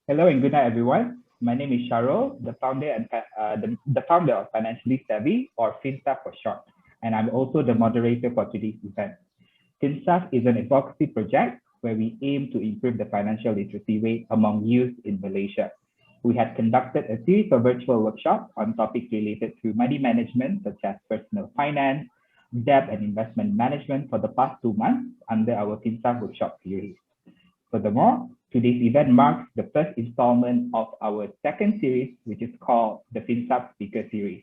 Hello and good night, everyone. My name is Sharul, the founder and the founder of Financially Savvy, or FinSav for short, and I'm also the moderator for today's event. FinSav is an advocacy project where we aim to improve the financial literacy rate among youth in Malaysia. We had conducted a series of virtual workshops on topics related to money management, such as personal finance, debt and investment management for the past 2 months under our FinSav workshop series. Furthermore, today's event marks the first installment of our second series, which is called the FinSav Speaker Series,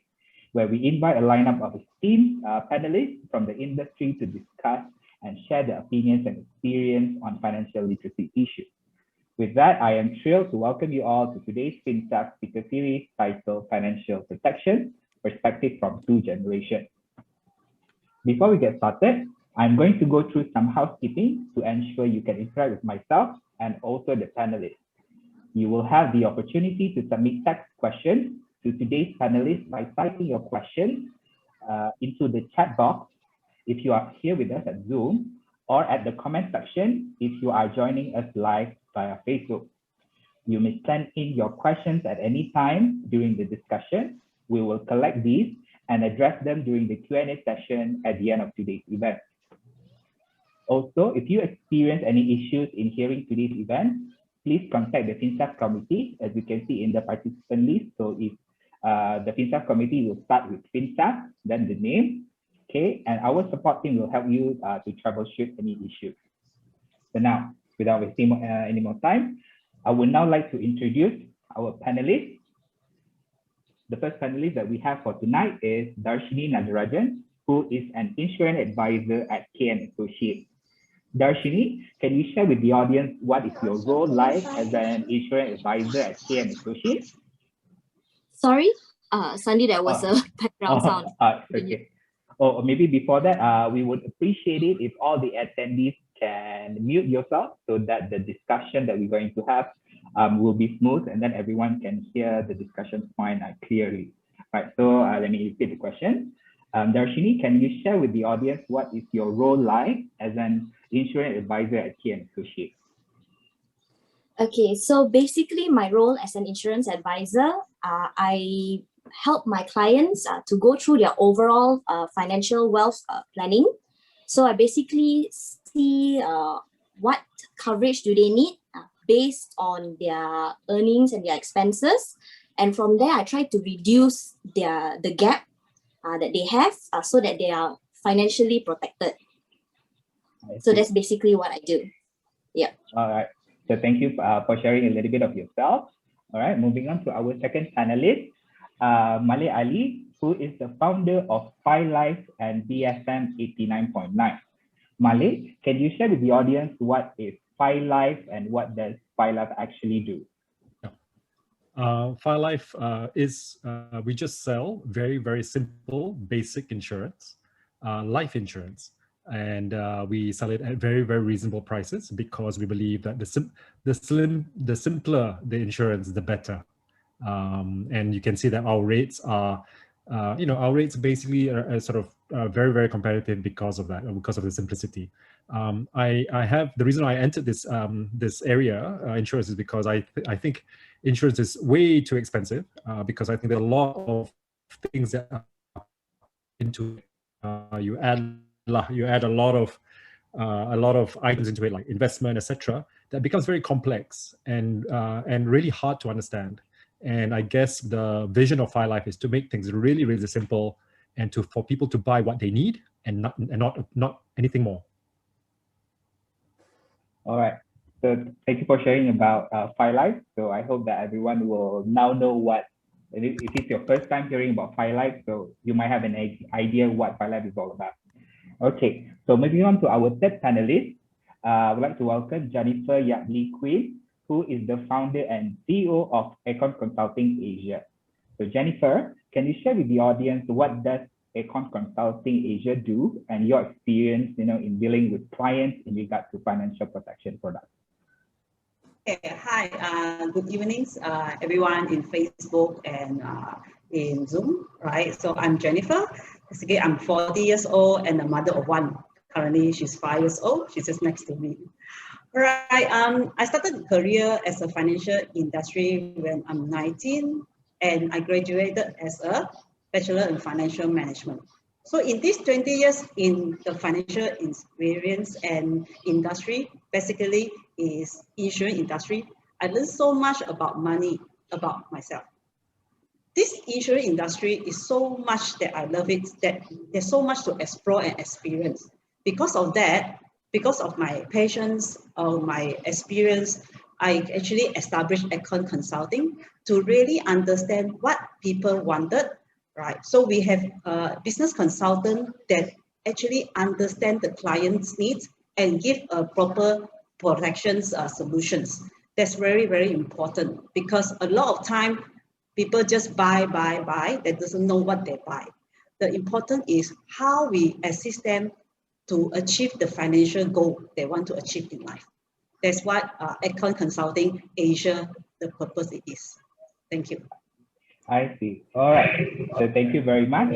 where we invite a lineup of esteemed panelists from the industry to discuss and share their opinions and experience on financial literacy issues. With that, I am thrilled to welcome you all to today's FinSav Speaker Series titled Financial Protection, Perspective from Two Generations. Before we get started, I'm going to go through some housekeeping to ensure you can interact with myself and also the panelists. You will have the opportunity to submit text questions to today's panelists by typing your questions into the chat box if you are here with us at Zoom, or at the comment section if you are joining us live via Facebook. You may send in your questions at any time during the discussion. We will collect these and address them during the Q&A session at the end of today's event. Also, if you experience any issues in hearing today's event, please contact the FinSav committee, as you can see in the participant list. So if the FinSav committee will start with FinSav, then the name, okay, and our support team will help you to troubleshoot any issues. So now, without wasting any more time, I would now like to introduce our panelists. The first panelist that we have for tonight is Darshini Nadarajan, who is an insurance advisor at K & Associates. Darshini, can you share with the audience what is your role like as an insurance advisor at K & Associates? Sorry, Sandy, there was a background sound. Okay. Oh, maybe before that, we would appreciate it if all the attendees can mute yourself so that the discussion that we're going to have will be smooth and then everyone can hear the discussion point clearly. Right, so let me repeat the question. Darshini, can you share with the audience what is your role like as an insurance advisor at K & Associates? Okay, so basically my role as an insurance advisor, I help my clients to go through their overall financial wealth planning. So I basically see what coverage do they need based on their earnings and their expenses. And from there, I try to reduce the gap that they have so that they are financially protected. So that's basically what I do. Yeah. All right. So thank you for sharing a little bit of yourself. All right. Moving on to our second panelist, Malek Ali, who is the founder of FiLife and BFM 89.9. Malek, can you share with the audience what is FiLife and what does FiLife actually do? FiLife is, we just sell very, very simple, basic insurance, life insurance. And we sell it at very, very reasonable prices because we believe that the simpler the insurance, the better. And you can see that our rates are, our rates basically are sort of very, very competitive because of that, because of the simplicity. I have, the reason I entered this this area, insurance, is because I think insurance is way too expensive because I think there are a lot of things that are into it. You add a lot of items into it, like investment, etc. That becomes very complex and really hard to understand. And I guess the vision of FiLife is to make things really, really simple and for people to buy what they need and not anything more. All right. So thank you for sharing about FiLife. So I hope that everyone will now know what, if it's your first time hearing about FiLife, so you might have an idea what FiLife is all about. Okay, so moving on to our third panelist, I would like to welcome Janifer Quinn, who is the founder and CEO of Acorn Consulting Asia. So Janifer, can you share with the audience what does Acorn Consulting Asia do and your experience, in dealing with clients in regard to financial protection products? Okay, hi, good evenings, everyone in Facebook and in Zoom, right? So I'm Janifer. Basically, I'm 40 years old and a mother of one. Currently, she's 5 years old. She's just next to me. Right. I started a career as a financial industry when I'm 19, and I graduated as a bachelor in financial management. So in these 20 years in the financial experience and industry, basically is insurance industry, I learned so much about money, about myself. This insurance industry is so much that I love it, that there's so much to explore and experience. Because of that, because of my passions or my experience, I actually established Acorn Consulting to really understand what people wanted, right? So we have a business consultant that actually understand the client's needs and give a proper protections solutions. That's very, very important because a lot of time people just buy, they doesn't know what they buy. The important is how we assist them to achieve the financial goal they want to achieve in life. That's what Acorn Consulting Asia, the purpose it is. Thank you. I see. All right. So thank you very much.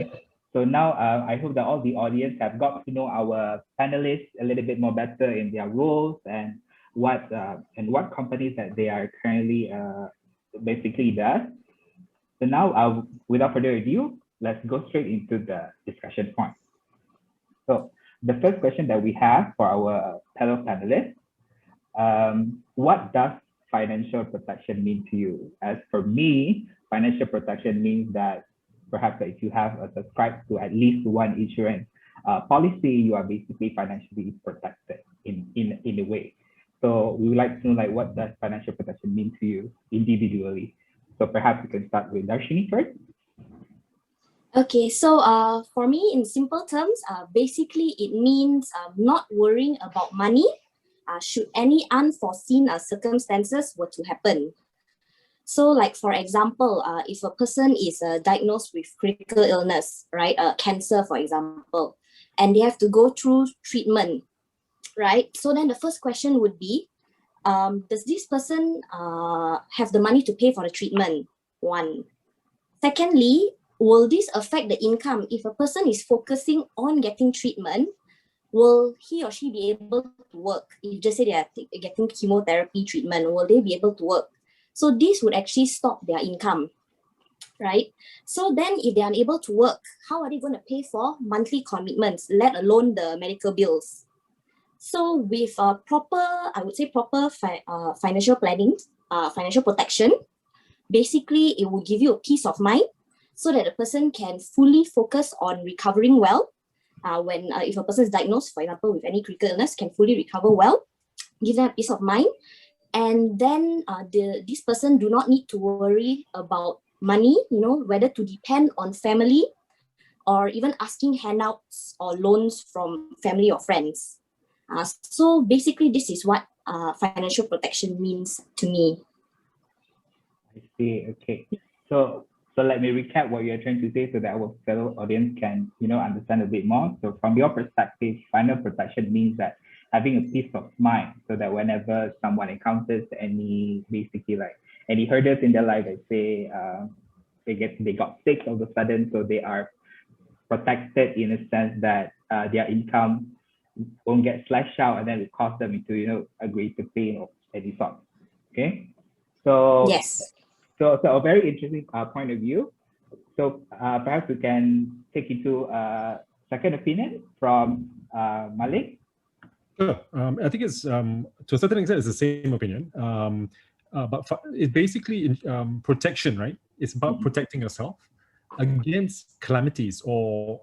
So now I hope that all the audience have got to know our panelists a little bit more better in their roles and what companies that they are currently basically does. So now, without further ado, let's go straight into the discussion point. So the first question that we have for our fellow panelists, what does financial protection mean to you? As for me, financial protection means that perhaps if you have subscribed to at least one insurance policy, you are basically financially protected in a way. So we would like to know, like, what does financial protection mean to you individually? So perhaps we can start with Darshini first. Okay, so for me, in simple terms, basically it means not worrying about money should any unforeseen circumstances were to happen. So like, for example, if a person is diagnosed with critical illness, right, cancer, for example, and they have to go through treatment, right? So then the first question would be, does this person have the money to pay for the treatment? One. Secondly, will this affect the income? If a person is focusing on getting treatment, will he or she be able to work? If just say they are getting chemotherapy treatment, will they be able to work? So this would actually stop their income, right? So then if they are unable to work, how are they going to pay for monthly commitments, let alone the medical bills? So with proper, I would say proper financial planning, financial protection, basically it will give you a peace of mind so that the person can fully focus on recovering well. When if a person is diagnosed, for example, with any critical illness, can fully recover well, give them a peace of mind. And then this person do not need to worry about money, whether to depend on family or even asking handouts or loans from family or friends. So basically, this is what financial protection means to me. I see. Okay. So let me recap what you're trying to say so that our fellow audience can, understand a bit more. So from your perspective, financial protection means that having a peace of mind so that whenever someone encounters any hurdles in their life, let's say they got sick all of a sudden, so they are protected in a sense that their income won't get slashed out and then it cause them into a greater pain of any sort. Okay, so yes. So a very interesting point of view. So perhaps we can take into second opinion from Malek. Sure. I think it's to a certain extent it's the same opinion, but it's basically protection, right? It's about protecting yourself against calamities or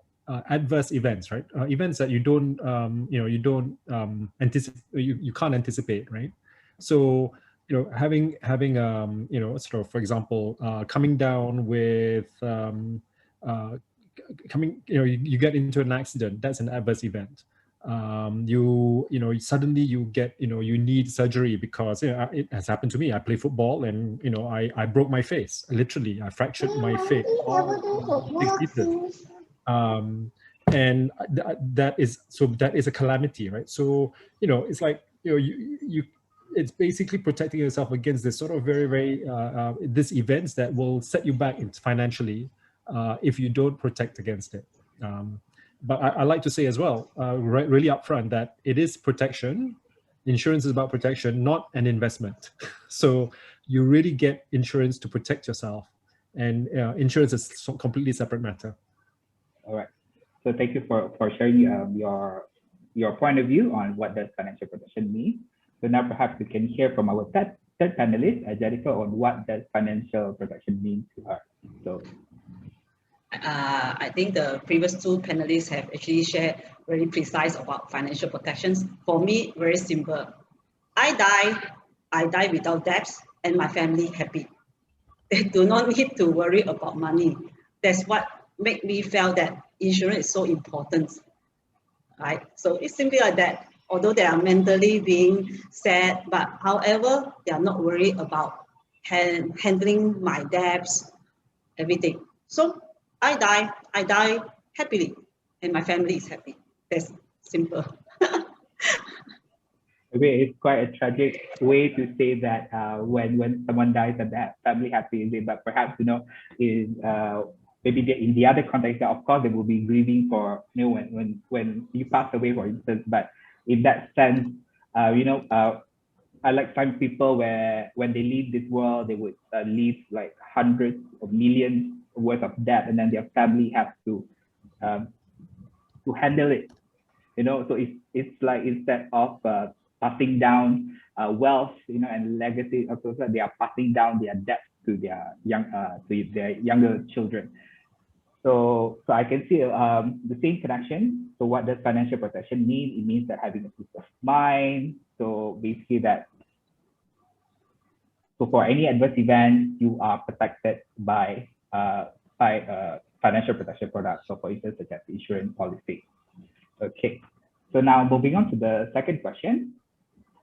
adverse events, right? Events that you don't anticipate, you can't anticipate, right? So having sort of, for example, coming down with you get into an accident, that's an adverse event. Suddenly you get, you need surgery because it has happened to me. I play football and I broke my face. Literally, I fractured my face. And that is a calamity, right? So it's like it's basically protecting yourself against this sort of very, very these events that will set you back financially if you don't protect against it. But I like to say as well, really upfront, that it is protection, insurance is about protection, not an investment. So you really get insurance to protect yourself, and insurance is a completely separate matter. All right. So thank you for sharing your point of view on what does financial protection mean. So now perhaps we can hear from our third panelist, Janifer, on what does financial protection mean to her. So I think the previous two panelists have actually shared very precise about financial protections. For me, very simple. I die without debts, and my family happy. They do not need to worry about money. That's what made me feel that insurance is so important, right? So it's simply like that. Although they are mentally being sad, but however, they are not worried about handling my debts, everything. So I die happily, and my family is happy. That's simple. it's quite a tragic way to say that when someone dies and the family happy, but perhaps is maybe in the other context, of course they will be grieving for when you pass away, for instance. But in that sense, I like find people where when they leave this world, they would leave like hundreds of millions worth of debt, and then their family has to handle it. So it's like instead of passing down wealth, and legacy, also they are passing down their debts to their younger children. So I can see the same connection. So what does financial protection mean? It means that having a peace of mind. So basically so for any adverse event, you are protected by financial protection products. So for instance, such as insurance policy. Okay. So now moving on to the second question.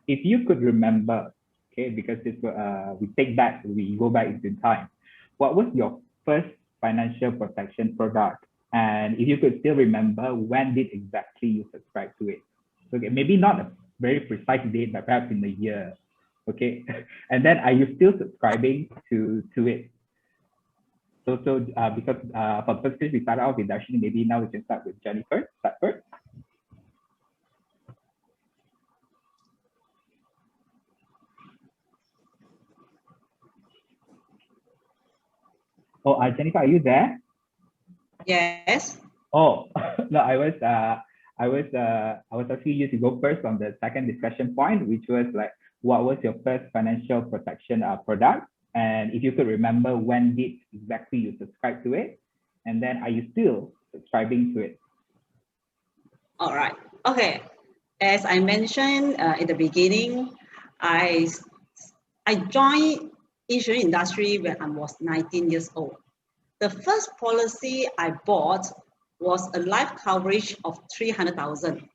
If you could remember, okay, because this we go back into time. What was your first financial protection product? And if you could still remember, when did exactly you subscribe to it? Okay, maybe not a very precise date, but perhaps in the year. Okay, and then are you still subscribing to it? So because for the first place, we started off with Darshini, maybe now we can start with Janifer. Start first. Oh, Janifer, are you there? Yes. Oh, no, I was asking you to go first on the second discussion point, which was like, what was your first financial protection product? And if you could remember, when did exactly you subscribe to it? And then are you still subscribing to it? All right. Okay. As I mentioned in the beginning, I joined insurance industry when I was 19 years old. The first policy I bought was a life coverage of 300,000.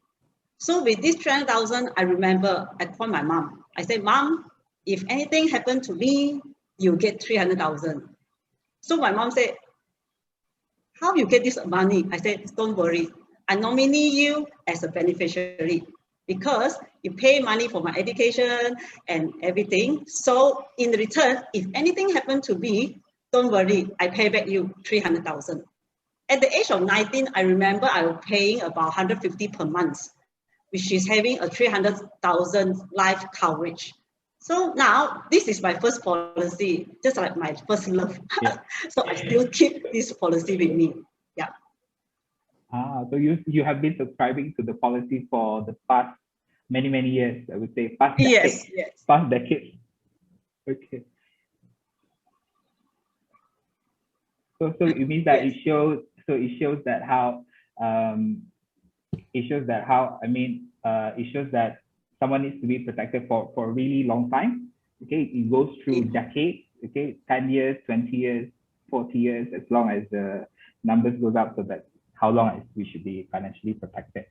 So with this 300,000, I remember I called my mom. I said, Mom, if anything happened to me, you get 300,000. So my mom said, how you get this money? I said, don't worry. I nominate you as a beneficiary because you pay money for my education and everything. So in return, if anything happened to me, don't worry, I pay back you 300,000. At the age of 19, I remember I was paying about 150 per month, which is having a 300,000 life coverage. So now this is my first policy, just like my first love. Yeah. So I still keep this policy with me. Yeah. So you have been subscribing to the policy for the past many years, I would say past decades. Yes. Past decades. Okay. So it means that it shows that someone needs to be protected for a really long time. Okay, it goes through decades. Okay, 10 years, 20 years, 40 years, as long as the numbers goes up, so that's how long we should be financially protected.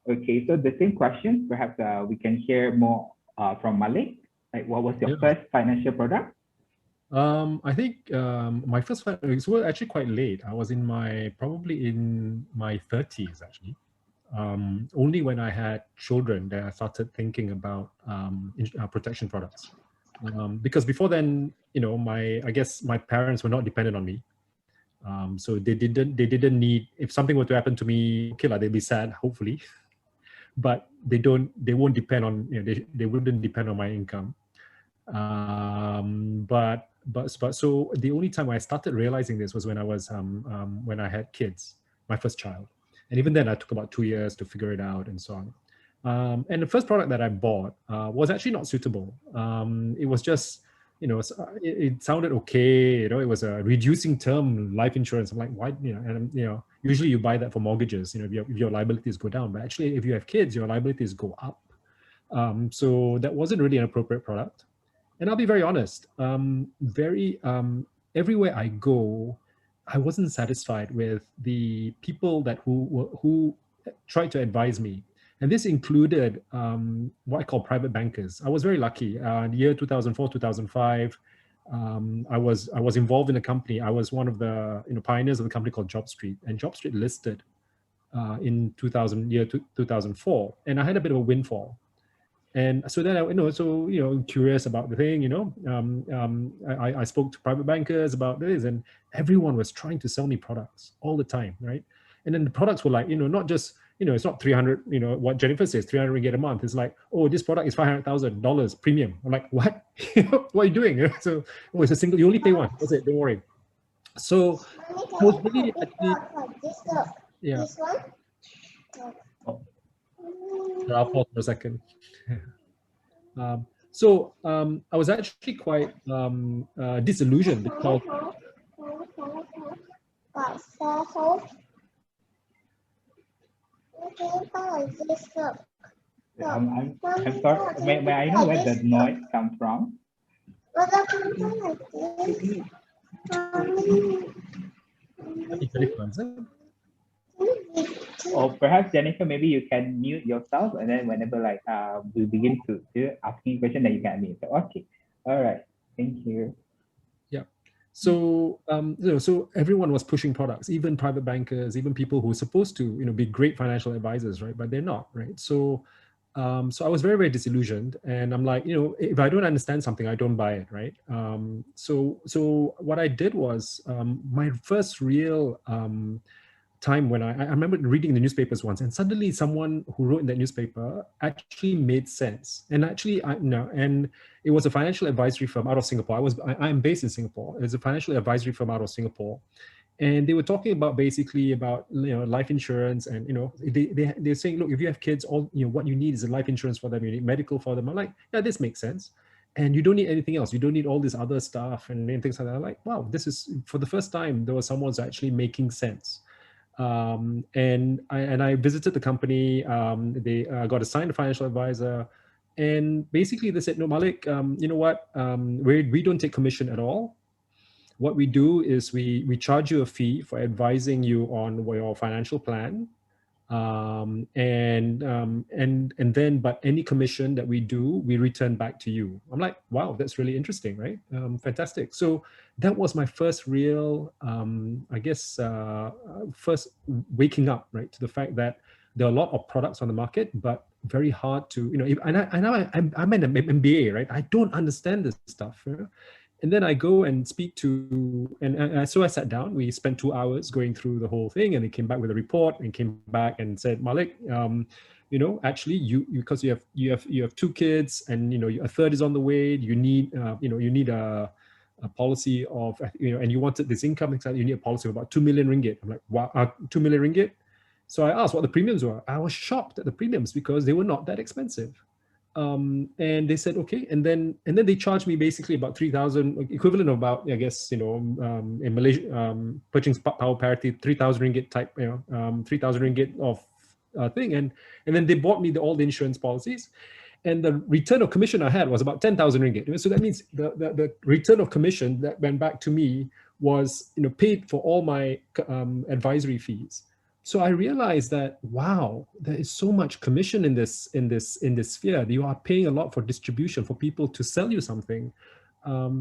Okay, so the same question, perhaps we can hear more from Malek. Like, what was your first financial product? I think my first it was actually quite late. I was probably in my 30s actually. Only when I had children that I started thinking about protection products. Because before then, I guess my parents were not dependent on me. So they didn't need, if something were to happen to me, okay, they'd be sad, hopefully. but they won't depend on, they wouldn't depend on my income. But so the only time I started realizing this was when I was when I had kids, my first child, and even then I took about 2 years to figure it out and so on. And the first product that I bought was actually not suitable. It was just, it sounded okay. It was a reducing term life insurance. I'm like, why? And usually you buy that for mortgages. If your liabilities go down, but actually if you have kids, your liabilities go up. So that wasn't really an appropriate product. And I'll be very honest, everywhere I go, I wasn't satisfied with the people who tried to advise me. And this included what I call private bankers. I was very lucky. In the year 2004, 2005, I was involved in a company. I was one of the pioneers of a company called Job Street, and Job Street listed in 2004, and I had a bit of a windfall. And so then curious about the thing, I spoke to private bankers about this, and everyone was trying to sell me products all the time, right? And then the products were like, not just, it's not 300, what Janifer says, 300 ringgit a month. It's like, oh, this product is $500,000 premium. I'm like, what? What are you doing? So, oh, it's a single, you only pay one. That's it, don't worry. So, I was really actually, yeah. This one? I'll pause for a second. So I was actually quite disillusioned because I'm sorry. May I know where the noise comes from? Or perhaps Janifer, maybe you can mute yourself, and then whenever we begin to asking question, then you can mute. Okay, all right, thank you. Yeah. So so everyone was pushing products, even private bankers, even people who are supposed to be great financial advisors, right? But they're not, right? So so I was very, very disillusioned, and I'm like, if I don't understand something, I don't buy it, right? So what I did was my first real time when I remember reading the newspapers once, and suddenly someone who wrote in that newspaper actually made sense. And actually, and it was a financial advisory firm out of Singapore. I'm based in Singapore. It's a financial advisory firm out of Singapore, and they were talking about basically about life insurance, and they're saying, look, if you have kids, all what you need is a life insurance for them. You need medical for them. I'm like, yeah, this makes sense. And you don't need anything else. You don't need all this other stuff and things like that. I'm like, wow, this is, for the first time, there was someone who's actually making sense. And I visited the company. They got assigned a financial advisor, and basically they said, no, Malek, you know what? We don't take commission at all. What we do is we charge you a fee for advising you on your financial plan, and then but any commission that we do, we return back to you. I'm like, wow, that's really interesting, right? Fantastic. So that was my first real, I guess, first waking up, right, to the fact that there are a lot of products on the market, but very hard to, I'm an MBA, right? I don't understand this stuff. And then I go and speak to, and so I sat down, we spent 2 hours going through the whole thing, and they came back with a report and came back and said, Malek, actually you because you have 2 kids, and a third is on the way, you need a policy of, and you wanted this income, you need a policy of about 2 million ringgit. I'm like, wow, 2 million ringgit? So I asked what the premiums were. I was shocked at the premiums because they were not that expensive. And they said, okay. And then they charged me basically about 3,000, equivalent of about, I guess, in Malaysia, purchasing power parity, 3,000 ringgit type, 3,000 ringgit of thing. And then they bought me all the insurance policies. And the return of commission I had was about 10,000 ringgit. So that means the return of commission that went back to me was, paid for all my advisory fees. So I realized that, wow, there is so much commission in this sphere. You are paying a lot for distribution, for people to sell you something.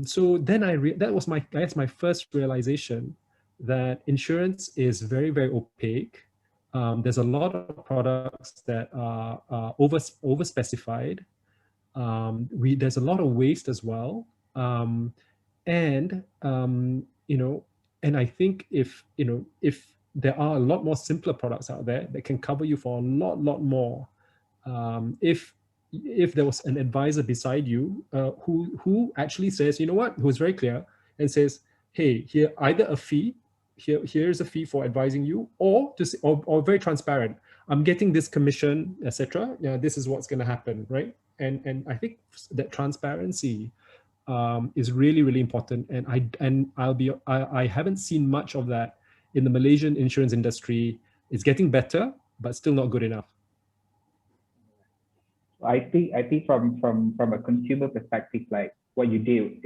So then that was my first realization that insurance is very, very opaque. There's a lot of products that are overspecified. There's a lot of waste as well. And I think if there are a lot more simpler products out there that can cover you for a lot more, if there was an advisor beside you who actually says, you know what, who's very clear and says, hey, here either a fee, here's a fee for advising you, or just or very transparent. I'm getting this commission, etc. Yeah, this is what's going to happen, right? And I think that transparency is really, really important. And I haven't seen much of that in the Malaysian insurance industry. It's getting better, but still not good enough. I think from a consumer perspective, like what you do,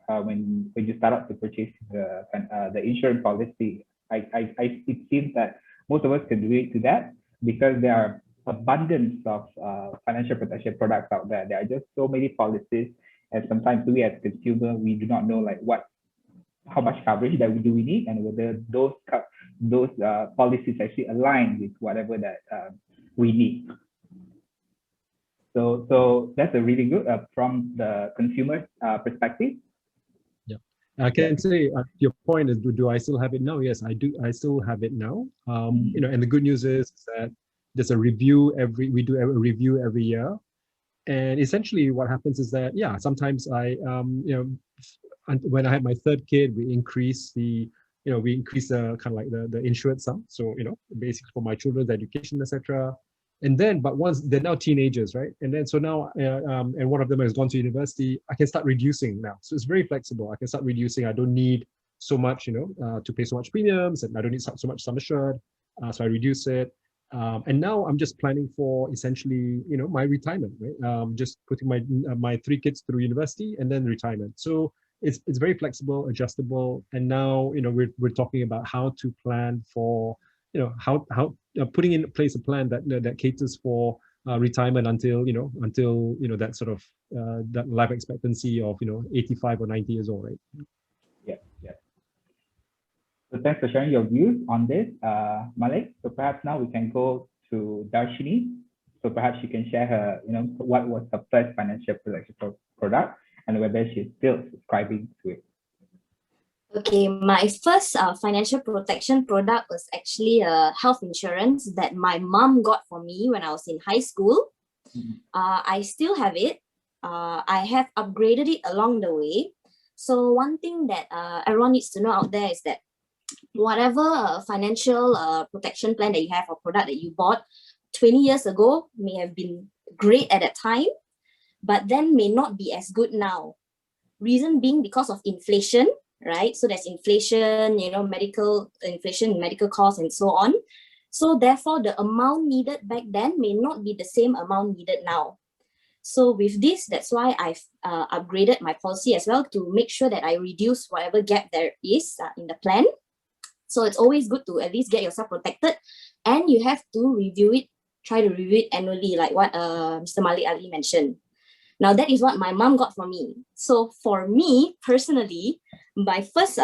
when you start out to purchase the insurance policy, it seems that most of us can relate to that because there are abundance of financial protection products out there. There are just so many policies, and sometimes we as consumer we do not know like how much coverage that we need and whether those policies actually align with whatever that we need. So that's a really good from the consumer perspective. Yeah, I can say your point is, do I still have it now? Yes, I do. I still have it now. And the good news is that there's a review we do a review every year, and essentially what happens is that sometimes when I had my third kid, we increase the kind of like the insured sum. So basically for my children's education, etc. And then, but once they're now teenagers, right? And then, so now, and one of them has gone to university, I can start reducing now. So it's very flexible. I can start reducing. I don't need so much, to pay so much premiums, and I don't need so much sum assured. So I reduce it. And now I'm just planning for essentially, my retirement, right? Just putting my 3 kids through university and then retirement. So it's very flexible, adjustable. And now, we're talking about how to plan for, how putting in place a plan that caters for retirement until that sort of that life expectancy of 85 or 90 years old, right? Yeah. So thanks for sharing your views on this, Malek. So perhaps now we can go to Darshini. So perhaps she can share her, what was her first financial protection product and whether she's still subscribing to it. Okay, my first financial protection product was actually a health insurance that my mom got for me when I was in high school. I still have it. I have upgraded it along the way. So one thing that everyone needs to know out there is that whatever financial protection plan that you have or product that you bought 20 years ago may have been great at that time, but then may not be as good now. Reason being because of inflation, right? So there's inflation, medical inflation, medical costs and so on. So therefore the amount needed back then may not be the same amount needed now. So with this, that's why I've upgraded my policy as well to make sure that I reduce whatever gap there is in the plan. So it's always good to at least get yourself protected, and you have to try to review it annually, like what Mr. Malik Ali mentioned. Now that is what my mom got for me. So for me personally, my first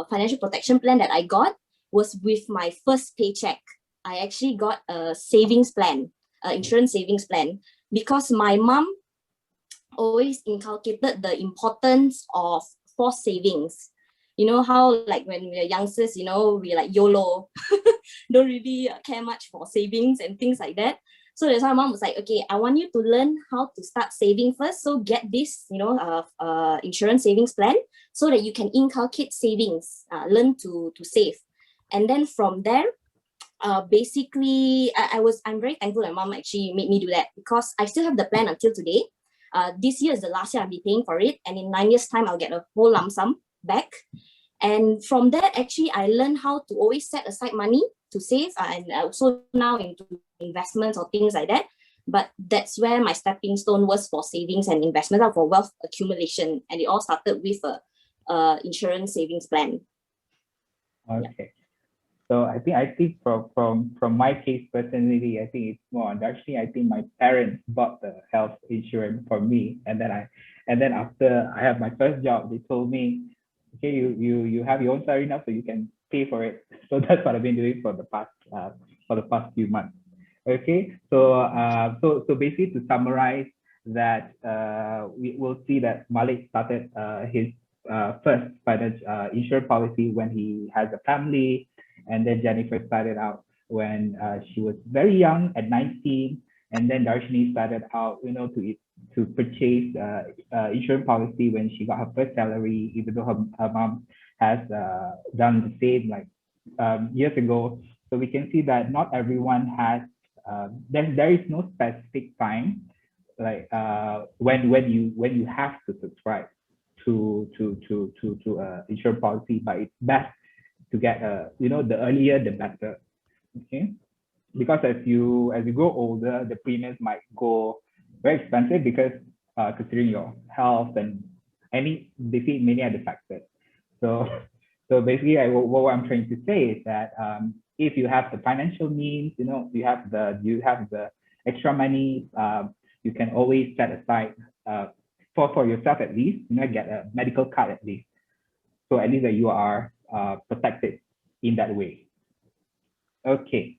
financial protection plan that I got was with my first paycheck. I actually got a savings plan, insurance savings plan, because my mom always inculcated the importance of forced savings. You know how like when we're youngsters, we like YOLO, don't really care much for savings and things like that. So that's why my mom was like, okay, I want you to learn how to start saving first. So get this, insurance savings plan so that you can inculcate savings, learn to save. And then from there, basically, I'm very thankful that mom actually made me do that because I still have the plan until today. This year is the last year I'll be paying for it. And in 9 years' time, I'll get a whole lump sum back. And from that, actually, I learned how to always set aside money to save and also now into investments or things like that. But that's where my stepping stone was for savings and investment, for wealth accumulation. And it all started with a insurance savings plan. Okay. Yeah. So I think from my case personally, I think it's more on Darshini. I think my parents bought the health insurance for me, and then after I have my first job, they told me, okay, you have your own salary now, so you can pay for it. So that's what I've been doing for the past few months. Okay, so basically to summarize that, we will see that Malik started his first financial insurance policy when he has a family, and then Janifer started out when she was very young at 19, And then Darshini started out, to purchase insurance policy when she got her first salary, even though her mom has done the same like years ago. So we can see that not everyone has. There is no specific time like when you have to subscribe to insurance policy, but it's best to get the earlier the better. Okay, because as you grow older, the premiums might go very expensive because considering your health and many other factors. So basically, what I'm trying to say is that if you have the financial means, you have the extra money, you can always set aside for yourself at least, get a medical card at least. So at least that you are protected in that way. Okay.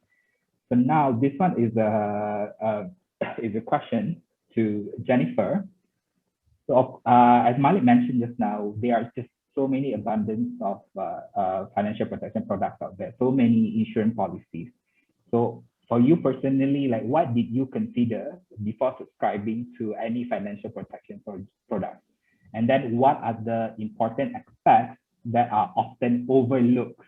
So now this one is a question to Janifer. So as Malek mentioned just now, there are just so many abundance of financial protection products out there, so many insurance policies. So for you personally, like what did you consider before subscribing to any financial protection product? And then what are the important aspects that are often overlooked?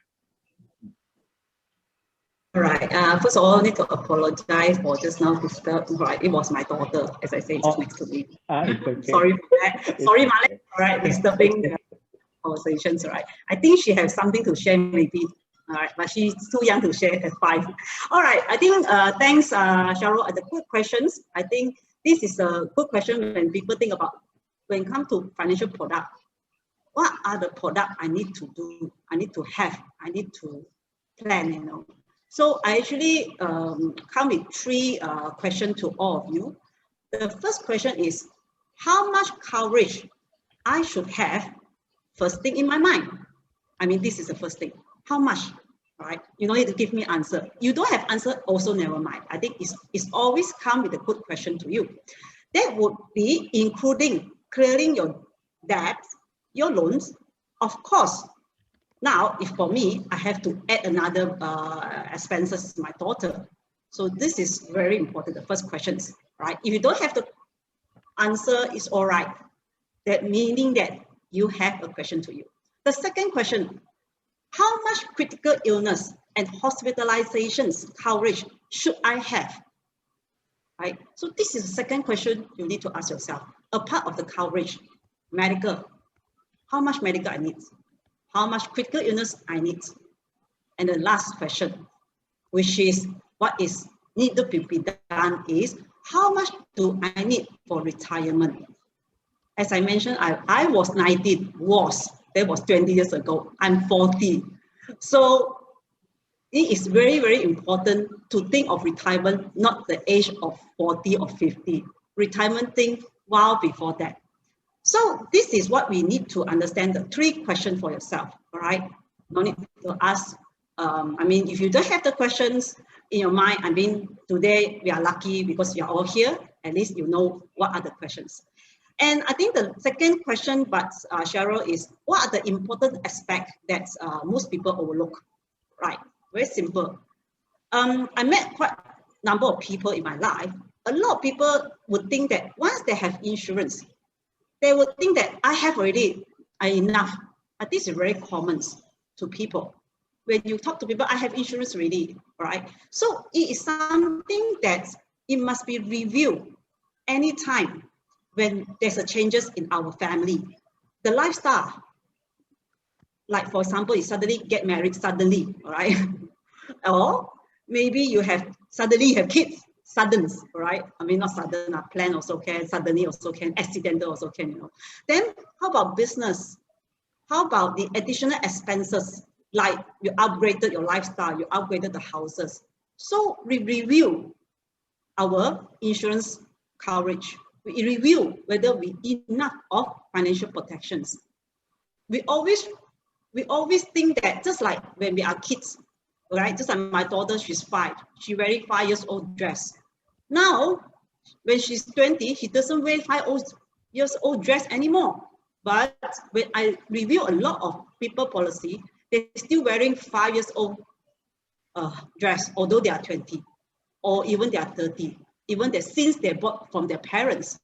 All right. First of all, I need to apologize for just now disturbed. Right, it was my daughter, as I say, just next to me. It's okay. Sorry for that. Sorry, Malek. All right, disturbing the conversations. All right. I think she has something to share, maybe. All right, but she's too young to share at 5. All right. I think thanks, Sharul. The good questions. I think this is a good question when people think about when it comes to financial product. What are the products I need to do? I need to have. I need to plan. So I actually come with 3 questions to all of you. The first question is, how much coverage I should have? First thing in my mind. I mean, this is the first thing. How much? Right? You don't need to give me answer. You don't have answer, also never mind. I think it's always come with a good question to you. That would be including clearing your debts, your loans, of course. Now, if for me, I have to add another expenses, my daughter. So this is very important, the first questions, right? If you don't have the answer, it's all right. That meaning that you have a question to you. The second question, how much critical illness and hospitalizations coverage should I have? Right? So this is the second question you need to ask yourself. A part of the coverage, medical, how much medical I need? How much critical illness I need? And the last question, which is what is needed to be done is, how much do I need for retirement? As I mentioned, I was 19, that was 20 years ago. I'm 40. So it is very, very important to think of retirement, not the age of 40 or 50. Retirement think well before that. So this is what we need to understand, the 3 questions for yourself, all right? No need to ask. I mean, if you don't have the questions in your mind, I mean, today we are lucky because you're all here. At least you know what are the questions. And I think the second question, but Sharul, is what are the important aspects that most people overlook, right? Very simple. I met quite a number of people in my life. A lot of people would think that once they have insurance, they would think that I have already enough. But this is very common to people. When you talk to people, I have insurance already, right? So it is something that it must be reviewed anytime when there's a changes in our family. The lifestyle, like for example, you suddenly get married suddenly, all right? Or maybe you have suddenly have kids, sudden, right? I mean, not sudden, plan also can, suddenly also can, accidental also can, Then how about business? How about the additional expenses? Like you upgraded your lifestyle, you upgraded the houses. So we review our insurance coverage. We review whether we enough of financial protections. We always think that just like when we are kids, right? Just like my daughter, she's 5. She wearing 5 years old dress. Now, when she's 20, she doesn't wear 5 years old dress anymore. But when I review a lot of people policy, they're still wearing 5 years old dress, although they are 20, or even they are 30. even since they bought from their parents.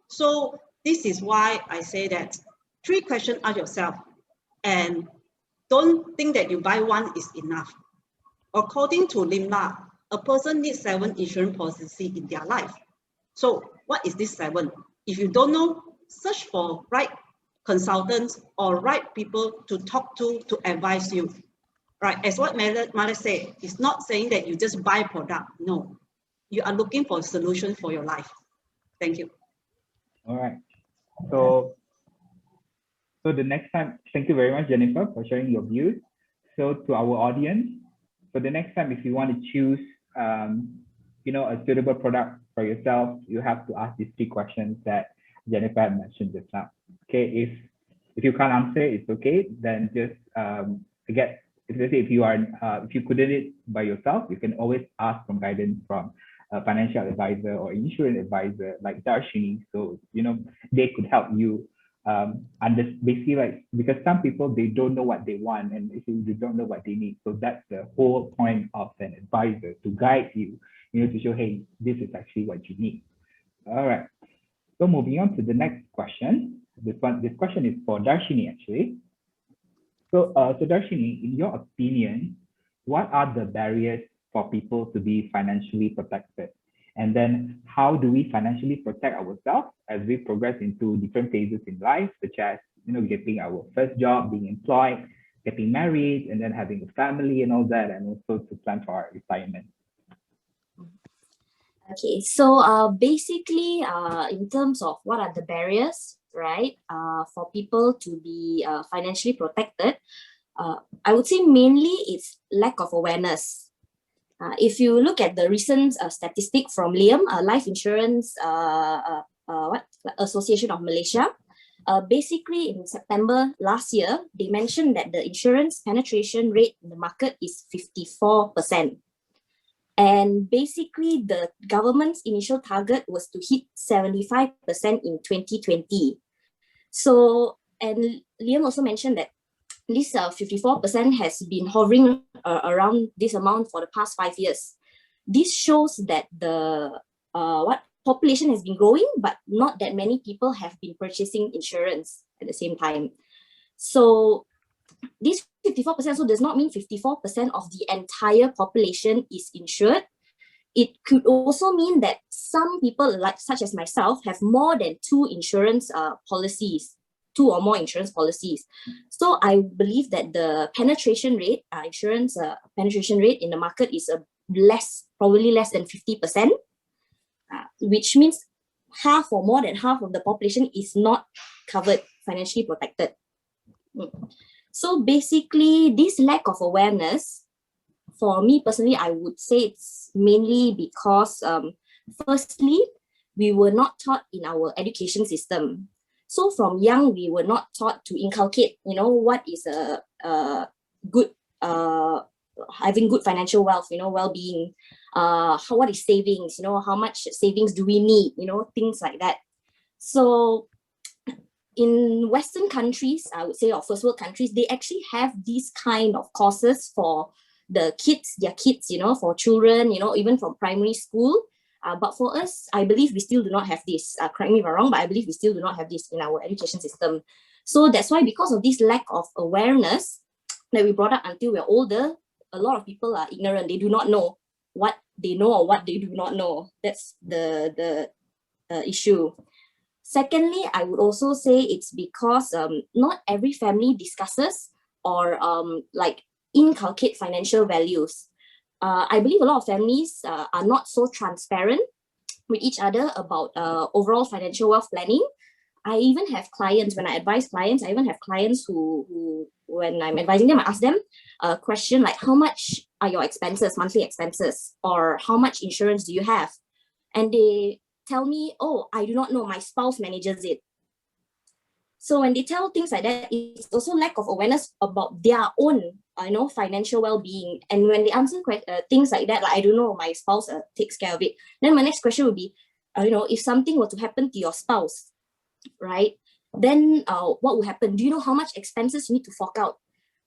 So this is why I say that 3 questions, ask yourself, and don't think that you buy one is enough. According to Limla, a person needs 7 insurance policies in their life. So what is this 7? If you don't know, search for right consultants or right people to talk to advise you. Right, as what Malek said, it's not saying that you just buy product. No, you are looking for a solution for your life. Thank you. All right. So the next time, thank you very much, Janifer, for sharing your views. So to our audience, so the next time, if you want to choose, a suitable product for yourself, you have to ask these 3 questions that Janifer had mentioned just now. Okay, if you can't answer, it's okay. Then just if you couldn't it by yourself, you can always ask for guidance from a financial advisor or insurance advisor like Darshini. So they could help you basically, like, because some people, they don't know what they want, and they don't know what they need. So that's the whole point of an advisor, to guide you, to show, hey, this is actually what you need. All right. So moving on to the next question. This question is for Darshini, actually. So Darshini, in your opinion, what are the barriers for people to be financially protected? And then how do we financially protect ourselves as we progress into different phases in life, such as, getting our first job, being employed, getting married, and then having a family and all that, and also to plan for our retirement? Okay, so basically, in terms of what are the barriers, right, for people to be financially protected, I would say mainly it's lack of awareness. If you look at the recent statistic from Liam, Life Insurance Association of Malaysia, basically in September last year, they mentioned that the insurance penetration rate in the market is 54%. And basically the government's initial target was to hit 75% in 2020. So, and Liam also mentioned that this 54% has been hovering around this amount for the past 5 years. This shows that the population has been growing, but not that many people have been purchasing insurance at the same time. So this 54% also does not mean 54% of the entire population is insured. It could also mean that some people, such as myself, have more than 2 insurance policies. 2 or more insurance policies. So I believe that the penetration rate, insurance penetration rate in the market is probably less than 50%, which means half or more than half of the population is not covered, financially protected. So basically, this lack of awareness, for me personally, I would say it's mainly because, firstly, we were not taught in our education system. So from young, we were not taught to inculcate, what is a good, having good financial wealth, well-being, what is savings, how much savings do we need, things like that. So in Western countries, I would say, or first world countries, they actually have these kind of courses for their kids, for children, even from primary school. But for us, I believe we still do not have this. Correct me if I'm wrong, but I believe we still do not have this in our education system. So that's why, because of this lack of awareness that we brought up until we're older, a lot of people are ignorant. They do not know what they know or what they do not know. That's the issue. Secondly, I would also say it's because not every family discusses or inculcate financial values. I believe a lot of families are not so transparent with each other about overall financial wealth planning. I even have clients, when I advise clients, I even have clients who when I'm advising them, I ask them a question like, how much are your expenses, monthly expenses, or how much insurance do you have? And they tell me, oh, I do not know, my spouse manages it. So when they tell things like that, it's also lack of awareness about their own, financial well-being. And when they answer things like that, like, I don't know, my spouse takes care of it. Then my next question would be, if something were to happen to your spouse, right? Then what will happen? Do you know how much expenses you need to fork out?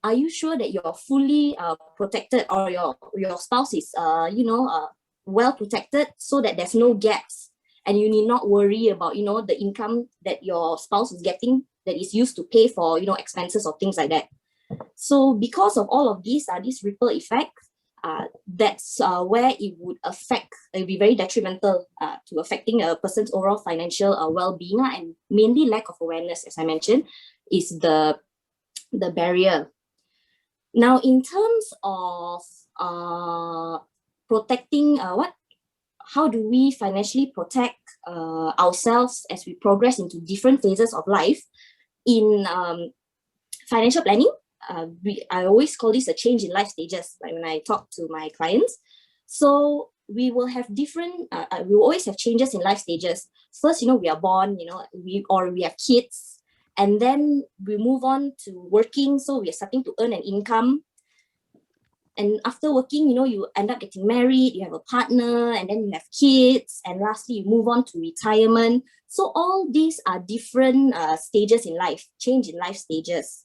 Are you sure that you're fully protected, or your spouse is, well protected so that there's no gaps, and you need not worry about, the income that your spouse is getting that is used to pay for, expenses or things like that. So because of all of these ripple effects, that's where it would be very detrimental to affecting a person's overall financial well-being, and mainly lack of awareness, as I mentioned, is the barrier. Now, in terms of protecting how do we financially protect ourselves as we progress into different phases of life in financial planning? I always call this a change in life stages, like when I talk to my clients. So we will have different, we will always have changes in life stages. First, we are born, we have kids, and then we move on to working. So we are starting to earn an income. And after working, you end up getting married, you have a partner, and then you have kids, and lastly, you move on to retirement. So all these are different stages in life, change in life stages.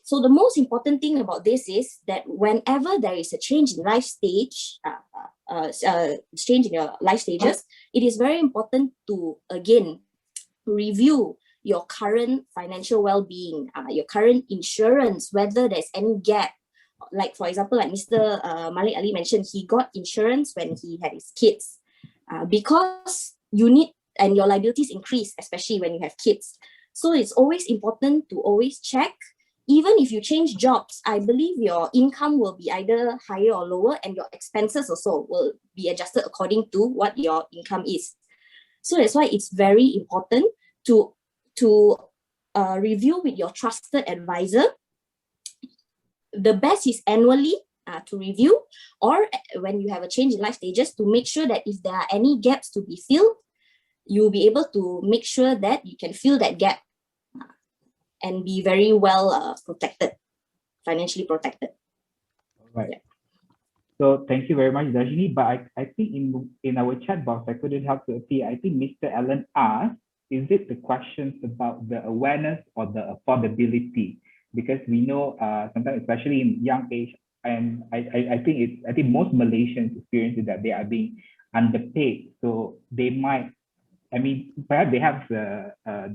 So the most important thing about this is that whenever there is a change in life stage, change in your life stages, it is very important to, again, review your current financial well-being, your current insurance, whether there's any gap. Like, for example, like Mr. Malek Ali mentioned, he got insurance when he had his kids because you need, and your liabilities increase, especially when you have kids. So it's always important to always check. Even if you change jobs, I believe your income will be either higher or lower, and your expenses also will be adjusted according to what your income is. So that's why it's very important to review with your trusted advisor. The best is annually to review, or when you have a change in life stages, to make sure that if there are any gaps to be filled, you'll be able to make sure that you can fill that gap and be very well protected, financially protected. Right. Yeah. So thank you very much, Darshini. But I think in our chat box, I couldn't help to see. I think Mr. Allen asked, is it the questions about the awareness or the affordability? Because we know sometimes, especially in young age, and I think most Malaysians experience that they are being underpaid. So they might, perhaps they have the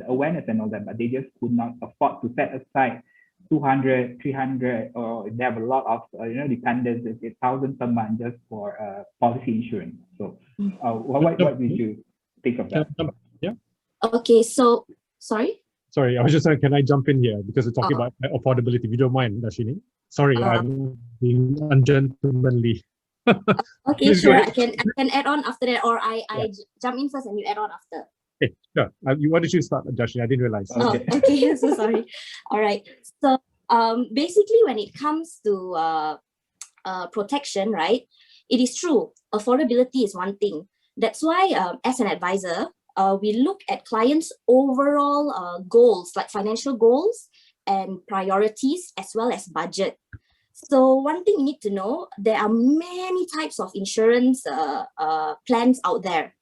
awareness and all that, but they just could not afford to set aside 200, 300, or they have a lot of dependents, it's 1,000 per month just for policy insurance. So what did you think of that? Yeah. Okay, so sorry, I was just saying, can I jump in here because we're talking about affordability? If you don't mind, Darshini. Sorry, I'm being ungentlemanly. Okay, sure. I can add on after that, or I jump in first and you add on after. Okay, sure. Why did you start, Darshini? I didn't realize. Okay. Oh, okay. So sorry. All right. So basically, when it comes to protection, right, it is true. Affordability is one thing. That's why, as an advisor, we look at clients' overall goals, like financial goals and priorities, as well as budget. So one thing you need to know, there are many types of insurance plans out there,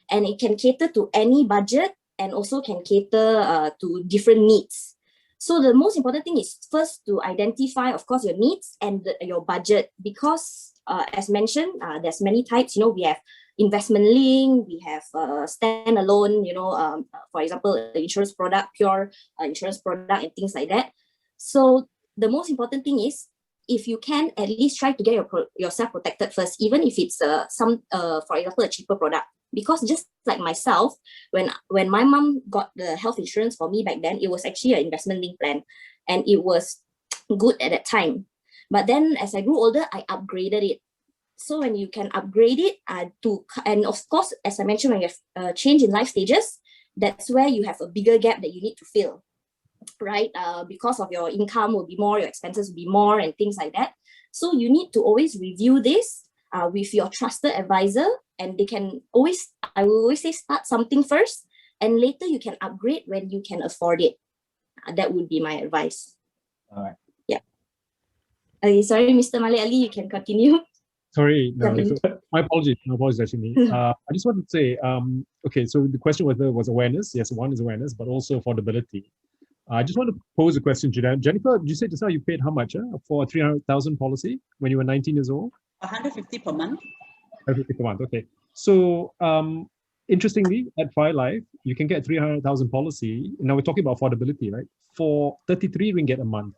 and it can cater to any budget and also can cater to different needs. So the most important thing is first to identify, of course, your needs and your budget, because as mentioned, there's many types. We have investment link, we have standalone, for example, insurance product, pure insurance product, and things like that. So the most important thing is, if you can, at least try to get yourself protected first, even if it's for example, a cheaper product. Because just like myself, when my mom got the health insurance for me back then, it was actually an investment link plan, and it was good at that time. But then as I grew older, I upgraded it. So when you can upgrade it and of course, as I mentioned, when you have a change in life stages, that's where you have a bigger gap that you need to fill, right? Because of your income will be more, your expenses will be more, and things like that. So you need to always review this with your trusted advisor, and I will always say, start something first, and later you can upgrade when you can afford it. That would be my advice. All right. Yeah. Okay, sorry, Mr. Malek Ali, you can continue. Sorry, no, my apologies, Darshini. I just wanted to say, okay, so the question was awareness. Yes, one is awareness, but also affordability. I just want to pose a question to Janifer. Did you say just now you paid how much for a 300,000 policy when you were 19 years old? 150 per month. 550 per month. Okay. So interestingly, at FiLife, you can get 300,000 policy. Now we're talking about affordability, right? For 33 ringgit a month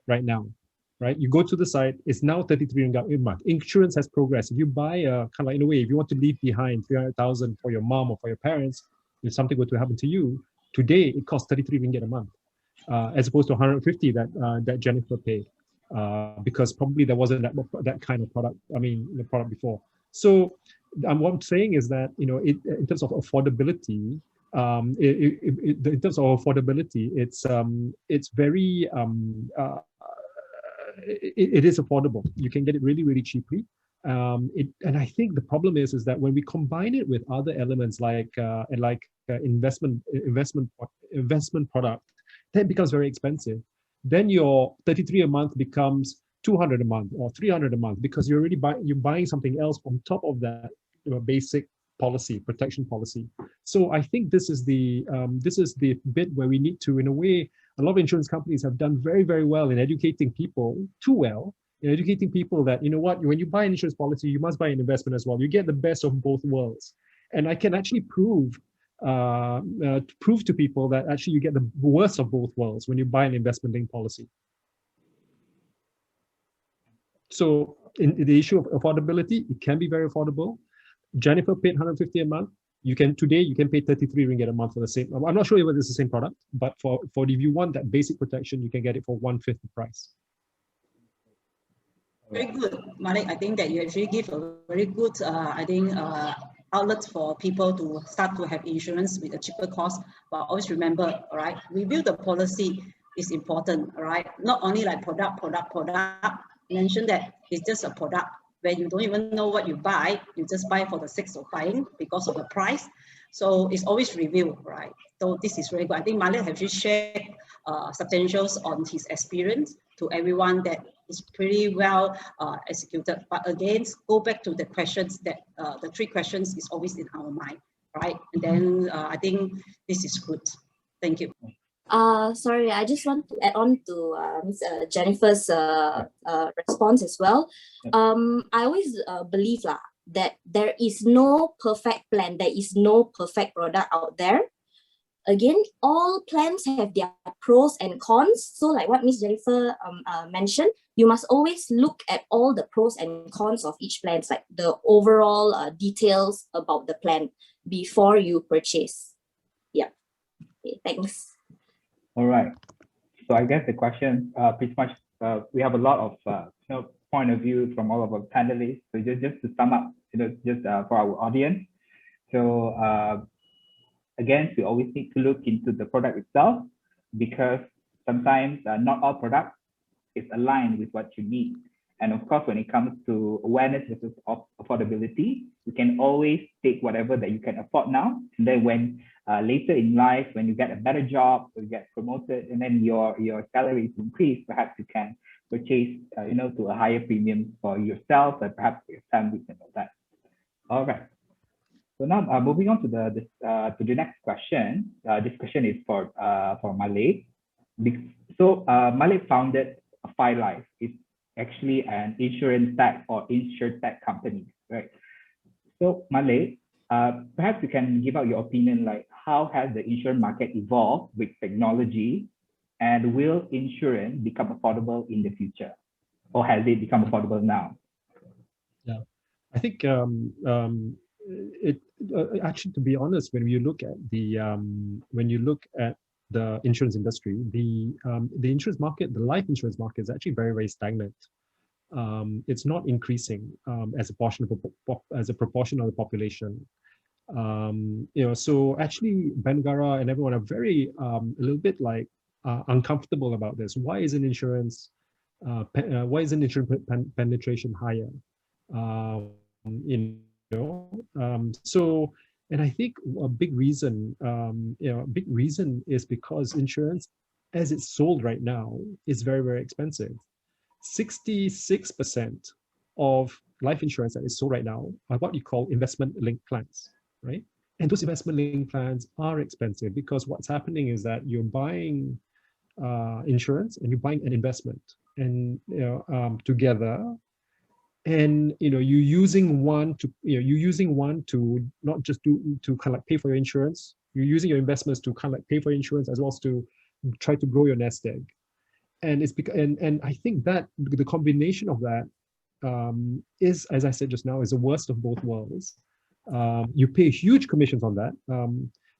right now, right? You go to the site, it's now 33 ringgit a month. Insurance has progressed. If you buy a kind of like, in a way, if you want to leave behind 300,000 for your mom or for your parents, if something were to happen to you, today it costs 33 ringgit a month, as opposed to 150 that Janifer paid, because probably there wasn't that kind of product. I mean, the product before. So what I'm saying is that, you know, in terms of affordability, in terms of affordability, it's very it is affordable. You can get it really, really cheaply. And I think the problem is that when we combine it with other elements like investment product, then it becomes very expensive. Then your 33 a month becomes 200 a month or 300 a month, because you're already buying something else on top of that, you know, basic policy, protection policy. So I think this is the bit where we need to, in a way, a lot of insurance companies have done very, very well in educating people, too well, in educating people that, you know what, when you buy an insurance policy, you must buy an investment as well. You get the best of both worlds. And I can actually prove to people that actually you get the worst of both worlds when you buy an investment-linked policy. So in the issue of affordability, it can be very affordable. Janifer paid 150 a month. Today you can pay 33 ringgit a month for the same. I'm not sure whether it's the same product, but for if you want that basic protection, you can get it for 1/5 the price. Very good, Malek. I think that you actually give a very good, outlet for people to start to have insurance with a cheaper cost. But always remember, all right, review the policy is important, all right? Not only like product. Mention that it's just a product where you don't even know what you buy. You just buy for the sake of buying because of the price. So it's always review, right? So this is very good. I think Malek has just shared substantials on his experience to everyone that is pretty well executed. But again, go back to the questions that the 3 questions is always in our mind, right? And then I think this is good. Thank you. Sorry, I just want to add on to Ms. Janifer's response as well. I always believe that there is no perfect plan, there is no perfect product out there. Again, all plans have their pros and cons. So like what Ms. Janifer mentioned, you must always look at all the pros and cons of each plan, like the overall details about the plan before you purchase. Yeah, okay, thanks. All right. So I guess the question pretty much, we have a lot of point of view from all of our panelists. So just to sum up, just for our audience. So again, we always need to look into the product itself, because sometimes not all products is aligned with what you need. And of course, when it comes to awareness versus affordability, you can always take whatever that you can afford now. And then when later in life, when you get a better job, or you get promoted, and then your salary is increased, perhaps you can purchase, to a higher premium for yourself and perhaps for your family and all that. All right. So now moving on to the next question. This question is for Malek. So Malek founded FiLife. It's actually an insurance tech or insurtech company, right? So Malek, perhaps you can give out your opinion, like how has the insurance market evolved with technology, and will insurance become affordable in the future, or has it become affordable now? Yeah, I think actually, to be honest, when you look at the insurance industry, the insurance market, the life insurance market is actually very, very stagnant. It's not increasing as a proportion of the population. So actually, Bengara and everyone are very a little bit like uncomfortable about this. Why isn't insurance penetration higher? So, and I think a big reason, is because insurance, as it's sold right now, is very, very expensive. 66% of life insurance that is sold right now are what you call investment-linked plans, right? And those investment-linked plans are expensive because what's happening is that you're buying insurance and you're buying an investment, and together, and you're using one to not just to kind of like pay for your insurance. You're using your investments to kind of like pay for insurance as well as to try to grow your nest egg. And it's because and I think that the combination of that is, as I said just now, is the worst of both worlds. You pay huge commissions on that.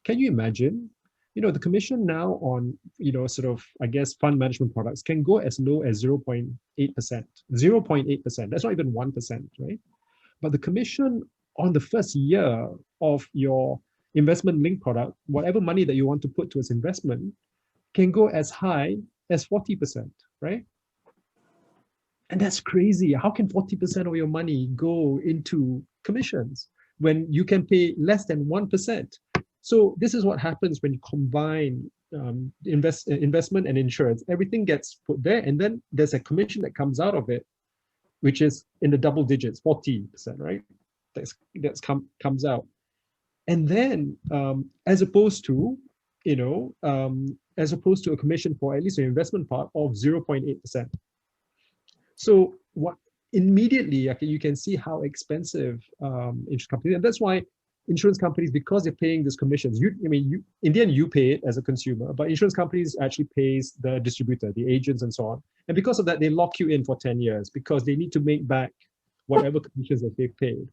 Can you imagine? The commission now on sort of, I guess, fund management products can go as low as 0.8%. 0.8%. That's not even 1%, right? But the commission on the first year of your investment linked product, whatever money that you want to put towards investment, can go as high as 40%, right? And that's crazy. How can 40% of your money go into commissions when you can pay less than 1%? So this is what happens when you combine investment and insurance. Everything gets put there, and then there's a commission that comes out of it, which is in the double digits, 40%, right? Comes out. And then as opposed to a commission for at least an investment part of 0.8%. So what immediately you can see how expensive insurance companies, and that's why insurance companies, because they're paying these commissions, in the end you pay it as a consumer, but insurance companies actually pays the distributor, the agents and so on. And because of that, they lock you in for 10 years because they need to make back whatever commissions that they've paid,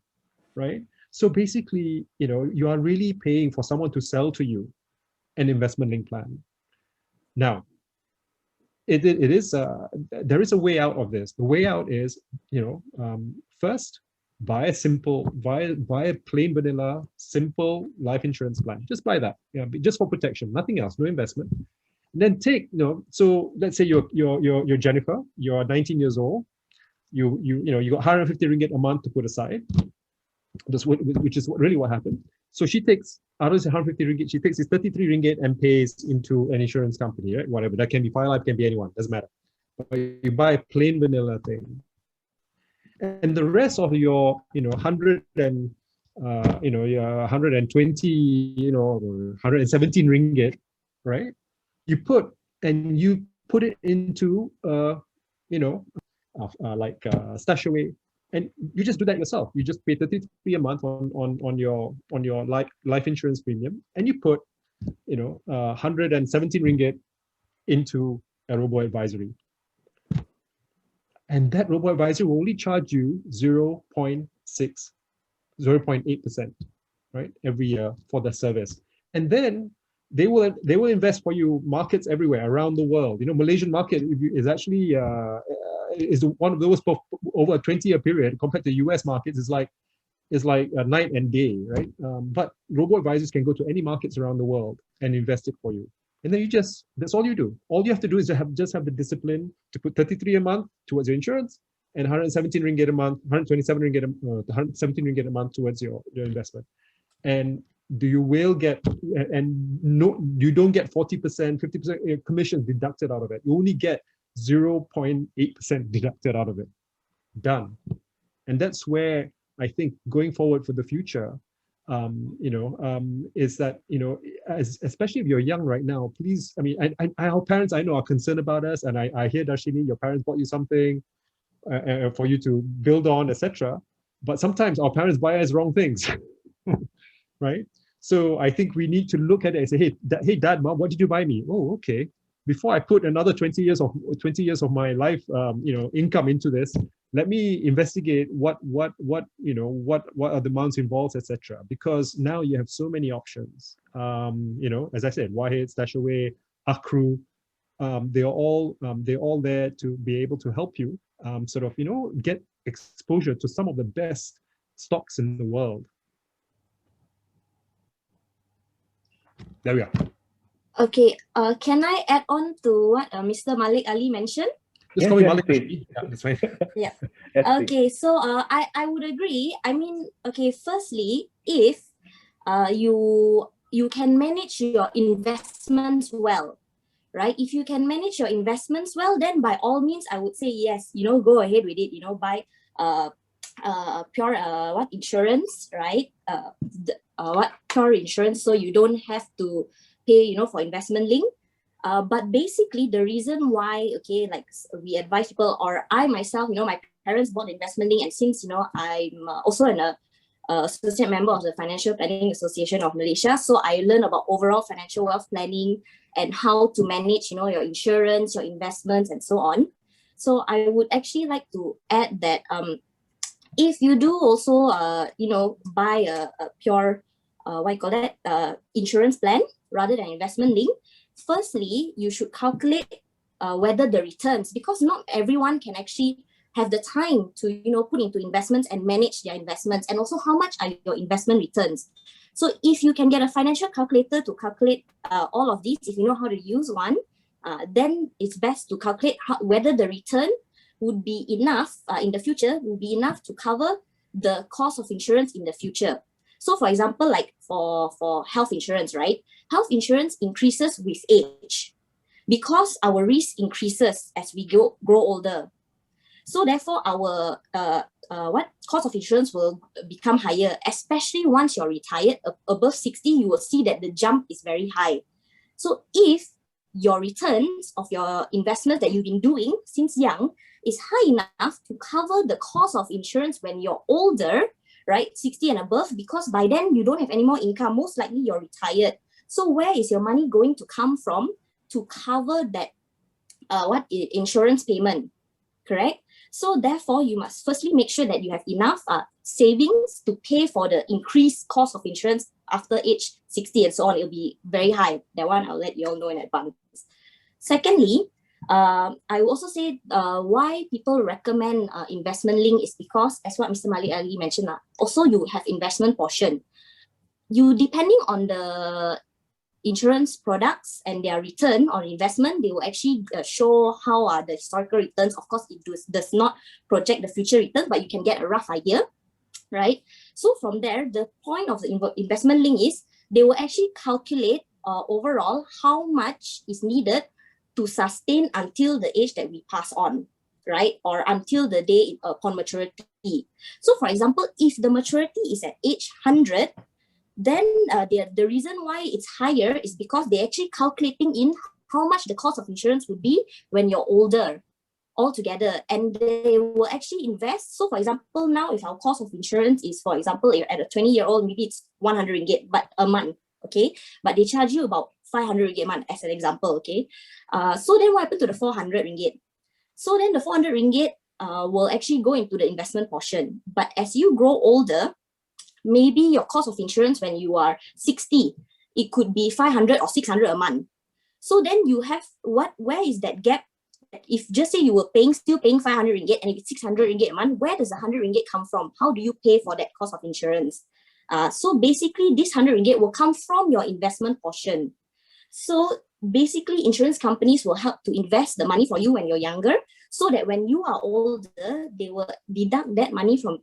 right? So basically, you are really paying for someone to sell to you an investment linked plan. Now, there is a way out of this. The way out is, first, buy a plain vanilla, simple life insurance plan. Just buy that, just for protection, nothing else, no investment. And then take, so let's say you're Janifer, you're 19 years old, you got 150 ringgit a month to put aside, which is really what happened. So she takes, out of the 150 ringgit, she takes this 33 ringgit and pays into an insurance company, right? Whatever, that can be Fire Life, can be anyone, doesn't matter. But you buy a plain vanilla thing. And the rest of your, 100 and, your 120, 117 ringgit, right? You put it into, like stash away, and you just do that yourself. You just pay 33 a month on your life insurance premium, and you put, 117 ringgit into a robo-advisory. And that robo-advisor will only charge you 0.8%, right, every year for the service. And then they will invest for you markets everywhere around the world. Malaysian market is actually is one of those over a 20-year period compared to US markets is like a night and day, right? But robo-advisors can go to any markets around the world and invest it for you. And then that's all you do. All you have to do is just have the discipline to put 33 a month towards your insurance and 117 ringgit a month, 127 ringgit, 117 ringgit a month towards your investment. And you don't get 40%, 50% commissions deducted out of it. You only get 0.8% deducted out of it. Done. And that's where I think going forward for the future, is that, especially if you're young right now, please, our parents, I know, are concerned about us, and I hear, Darshini, your parents bought you something for you to build on, etc. But sometimes our parents buy us wrong things, right? So I think we need to look at it and say, hey, Dad, Mom, what did you buy me? Oh, okay. Before I put another 20 years of my life, income into this, let me investigate what are the amounts involved, etc. Because now you have so many options. As I said, Wahid, Stashaway, Akru, they're all there to be able to help you get exposure to some of the best stocks in the world. There we are. Okay, can I add on to what Mr. Malek Ali mentioned? Just call me Malek. Yeah, that's fine. Yeah. Okay, so I would agree. Okay, firstly, if you can manage your investments well, right? If you can manage your investments well, then by all means, I would say yes. Go ahead with it. Buy pure insurance, right? Pure insurance, so you don't have to pay, for investment link. But basically the reason why, okay, like we advise people, or I myself, my parents bought investment link, and since I'm also an associate member of the Financial Planning Association of Malaysia, so I learned about overall financial wealth planning and how to manage your insurance, your investments, and so on. So I would actually like to add that if you do also buy a pure insurance plan rather than investment link, firstly you should calculate whether the returns, because not everyone can actually have the time to put into investments and manage their investments, and also how much are your investment returns. So if you can get a financial calculator to calculate all of these, if you know how to use one, then it's best to calculate whether the return would be enough in the future, would be enough to cover the cost of insurance in the future. So for example, like for health insurance, right? Health insurance increases with age because our risk increases as we grow older. So therefore, our cost of insurance will become higher, especially once you're retired. Above 60, you will see that the jump is very high. So if your returns of your investments that you've been doing since young is high enough to cover the cost of insurance when you're older, right, 60 and above, because by then you don't have any more income, most likely you're retired. So where is your money going to come from to cover that insurance payment, correct? So therefore, you must firstly make sure that you have enough savings to pay for the increased cost of insurance after age 60 and so on. It'll be very high. That one I'll let you all know in advance. Secondly, I will also say why people recommend investment link is because, as what Mr. Malek earlier mentioned, also you have investment portion. You, depending on the insurance products and their return on investment, they will actually show how are the historical returns. Of course, it does not project the future return, but you can get a rough idea, right? So from there, the point of the investment link is they will actually calculate overall how much is needed to sustain until the age that we pass on, right? Or until the day upon maturity. So for example, if the maturity is at age 100, then the reason why it's higher is because they're actually calculating in how much the cost of insurance would be when you're older altogether, and they will actually invest. So for example, now if our cost of insurance is, for example, at a 20-year-old, maybe it's 100 ringgit but a month, okay? But they charge you about 500 ringgit a month as an example, okay? So then what happened to the 400 ringgit? So then the 400 ringgit will actually go into the investment portion. But as you grow older, maybe your cost of insurance when you are 60, it could be 500 or 600 a month. So then you have where is that gap? If just say you were still paying 500 ringgit and if it's 600 ringgit a month, where does the 100 ringgit come from? How do you pay for that cost of insurance? So basically this 100 ringgit will come from your investment portion. So basically insurance companies will help to invest the money for you when you're younger, so that when you are older, they will deduct that money from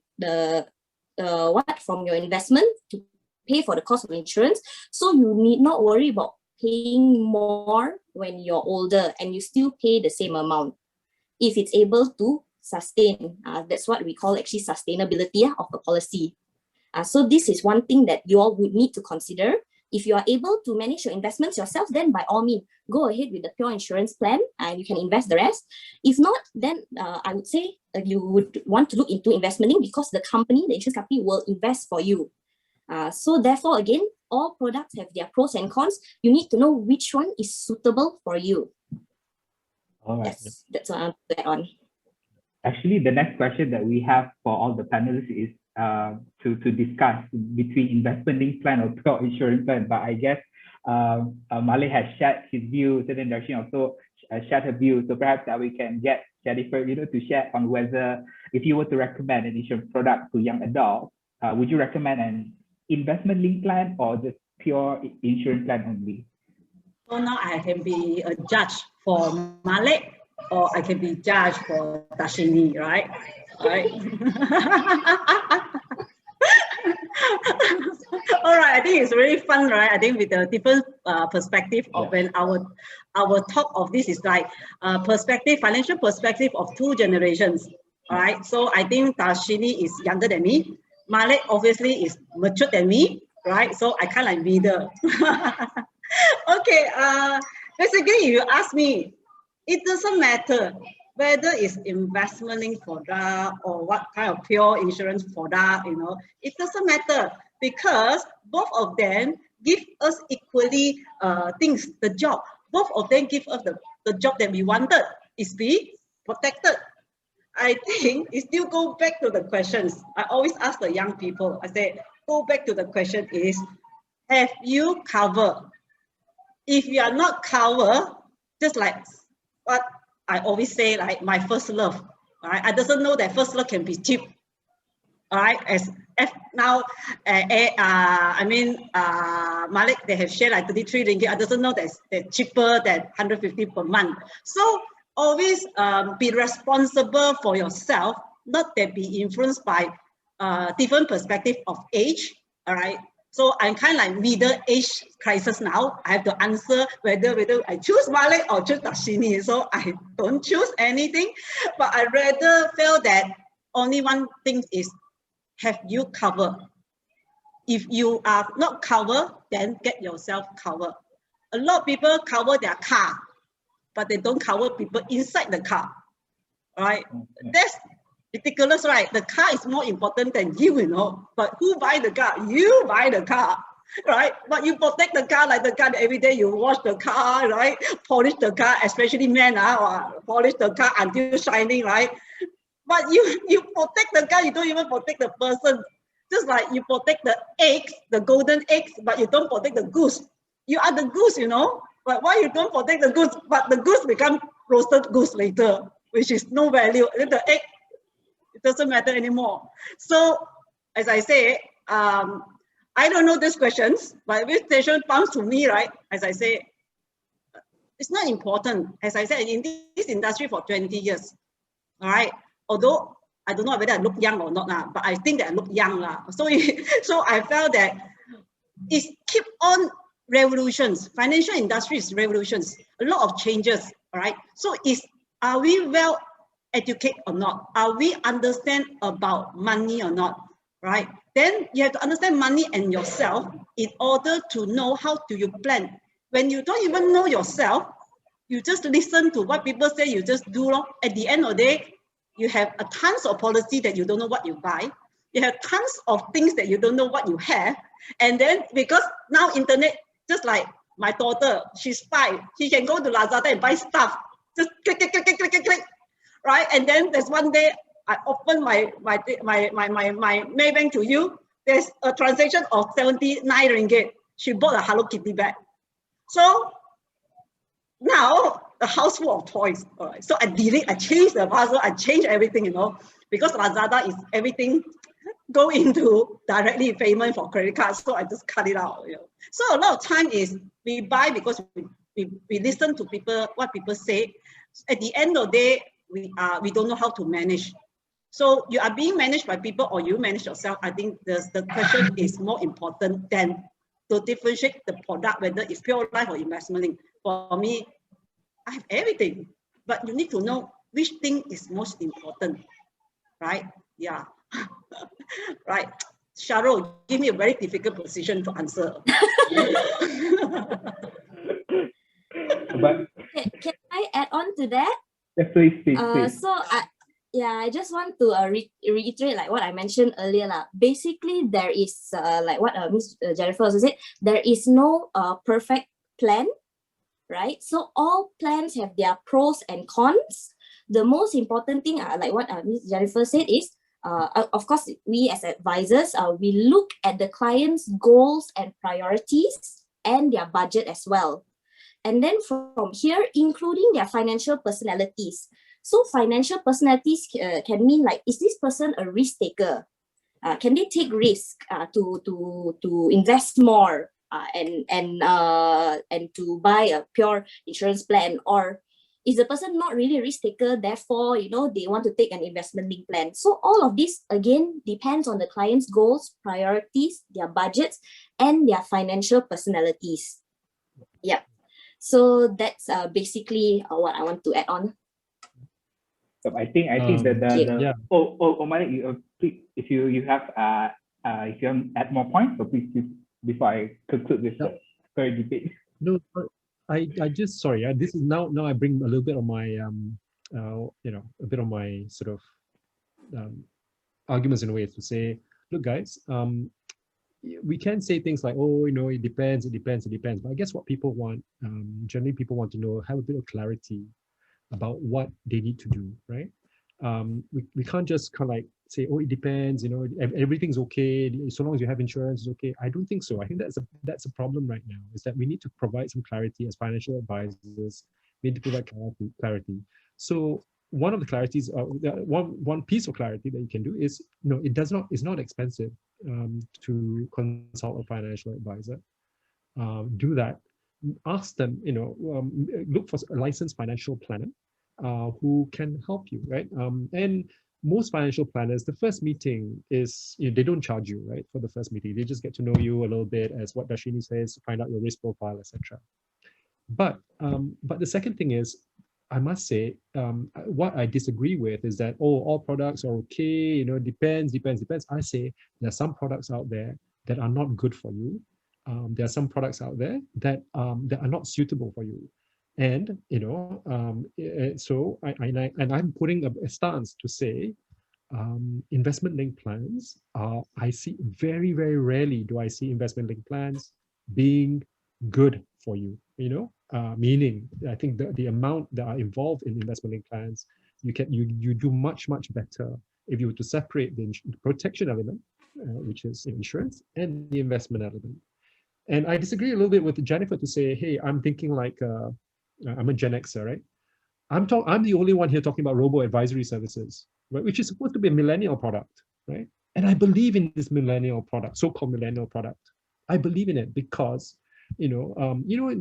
from your investment to pay for the cost of insurance. So you need not worry about paying more when you're older, and you still pay the same amount if it's able to sustain. That's what we call actually sustainability of the policy. So this is one thing that you all would need to consider. If you are able to manage your investments yourself, then by all means, go ahead with the pure insurance plan and you can invest the rest. If not, then I would say you would want to look into investment link, because the insurance company will invest for you. So therefore, again, all products have their pros and cons. You need to know which one is suitable for you. All right. Yes, that's what I'll add on. Actually, the next question that we have for all the panelists is to discuss between investment link plan or pure insurance plan. But I guess Malek has shared his views, and then Darshini also shared her views. So perhaps we can get Janifer, to share on whether, if you were to recommend an insurance product to young adults, would you recommend an investment link plan or just pure insurance plan only? So now I can be a judge for Malek, or I can be judge for Darshini, right? Right. All right, I think it's really fun, right? I think with the different perspective of when our talk of this is like financial perspective of two generations. All right, so I think Darshini is younger than me. Malek obviously is mature than me, right? So I kind of like middle. Okay, basically if you ask me, it doesn't matter whether it's investment linked product or what kind of pure insurance product, it doesn't matter, because both of them give us equally things, the job. Both of them give us the job that we wanted, is be protected. I think it still go back to the questions. I always ask the young people, I say, go back to the question is, have you covered? If you are not covered, just like what I always say, like my first love, right? I doesn't know that first love can be cheap, all right? As now, Malek, they have shared like 33 ringgit. I doesn't know that's cheaper than 150 per month. So always be responsible for yourself, not that be influenced by different perspective of age, all right? So I'm kind of like middle age crisis now. I have to answer whether I choose Malek or choose Darshini. So I don't choose anything, but I rather feel that only one thing is, have you covered? If you are not covered, then get yourself covered. A lot of people cover their car, but they don't cover people inside the car, right? That's ridiculous, right? The car is more important than you, but who buy the car? You buy the car, right? But you protect the car like the car every day. You wash the car, right? Polish the car, especially men, polish the car until shining, right? But you protect the car, you don't even protect the person. Just like you protect the eggs, the golden eggs, but you don't protect the goose. You are the goose, But why you don't protect the goose? But the goose become roasted goose later, which is no value. And the egg, it doesn't matter anymore. So, as I say, I don't know these questions, but which station comes to me, right? As I say, it's not important. As I said, in this industry for 20 years, all right? Although I don't know whether I look young or not, but I think that I look young. So I felt that it keep on revolutions. Financial industry is revolutions. A lot of changes, all right? So are we well educated or not? Are we understand about money or not, right? Then you have to understand money and yourself in order to know how do you plan. When you don't even know yourself, you just listen to what people say, you just do. At the end of the day, you have a tons of policy that you don't know what you buy. You have tons of things that you don't know what you have. And then because now internet, just like my daughter, she's 5, she can go to Lazada and buy stuff. Just click, click, click, click, click, click, click, right? And then there's one day I open my Maybank to you. There's a transaction of 79 ringgit. She bought a Hello Kitty bag. So now the house full of toys. All right. So I change the password, I change everything, because Lazada is everything go into directly payment for credit cards. So I just cut it out. So a lot of time is we buy because we listen to people, what people say. At the end of the day, we don't know how to manage. So you are being managed by people or you manage yourself. I think the question is more important than to differentiate the product, whether it's pure life or investment link. For me, I have everything, but you need to know which thing is most important, right? Yeah, right. Sharul, give me a very difficult position to answer. But Can I add on to that? yeah, please. So I just want to reiterate like what I mentioned earlier. Basically, there is like what Ms. Janifer also said, there is no perfect plan, right? So all plans have their pros and cons. The most important thing, like what Ms. Janifer said, is of course, we as advisors, we look at the client's goals and priorities and their budget as well. And then from here, including their financial personalities. So financial personalities can mean like, is this person a risk taker? Can they take risk to invest more and to buy a pure insurance plan? Or is the person not really a risk taker, therefore, they want to take an investment link plan? So all of this, again, depends on the client's goals, priorities, their budgets, and their financial personalities. Yeah. So that's basically what I want to add on. So I think Malek, please, if you have add more points, so please before I conclude this very debate. No, I just sorry. This is now I bring a little bit of my a bit of my sort of arguments in a way to say, look, guys, we can say things like, oh, it depends, it depends, it depends. But I guess what people want, generally people want to know, have a bit of clarity about what they need to do, right? We can't just kind of like say, oh, it depends, everything's okay, so long as you have insurance, it's okay. I don't think so. I think that's a problem right now, is that we need to provide some clarity as financial advisors. We need to provide clarity. So one of the clarities, one piece of clarity that you can do is, it's not expensive to consult a financial advisor. Do that. Ask them, look for a licensed financial planner who can help you, right? And most financial planners, the first meeting is, they don't charge you, right? For the first meeting, they just get to know you a little bit, as what Darshini says, find out your risk profile, etc. But the second thing is, I must say, what I disagree with is that, all products are okay, depends. I say there are some products out there that are not good for you. There are some products out there that are not suitable for you. And, so I'm putting a stance to say, investment-linked plans, I see very, very rarely do I see investment-linked plans being good for you, meaning I think the amount that are involved in investment-linked plans, you do much, much better if you were to separate the protection element, which is insurance, and the investment element. And I disagree a little bit with Janifer to say, hey, I'm thinking like, I'm a Gen Xer, right? I'm the only one here talking about robo-advisory services, right? Which is supposed to be a millennial product, right? And I believe in this millennial product, so-called millennial product. I believe in it because, in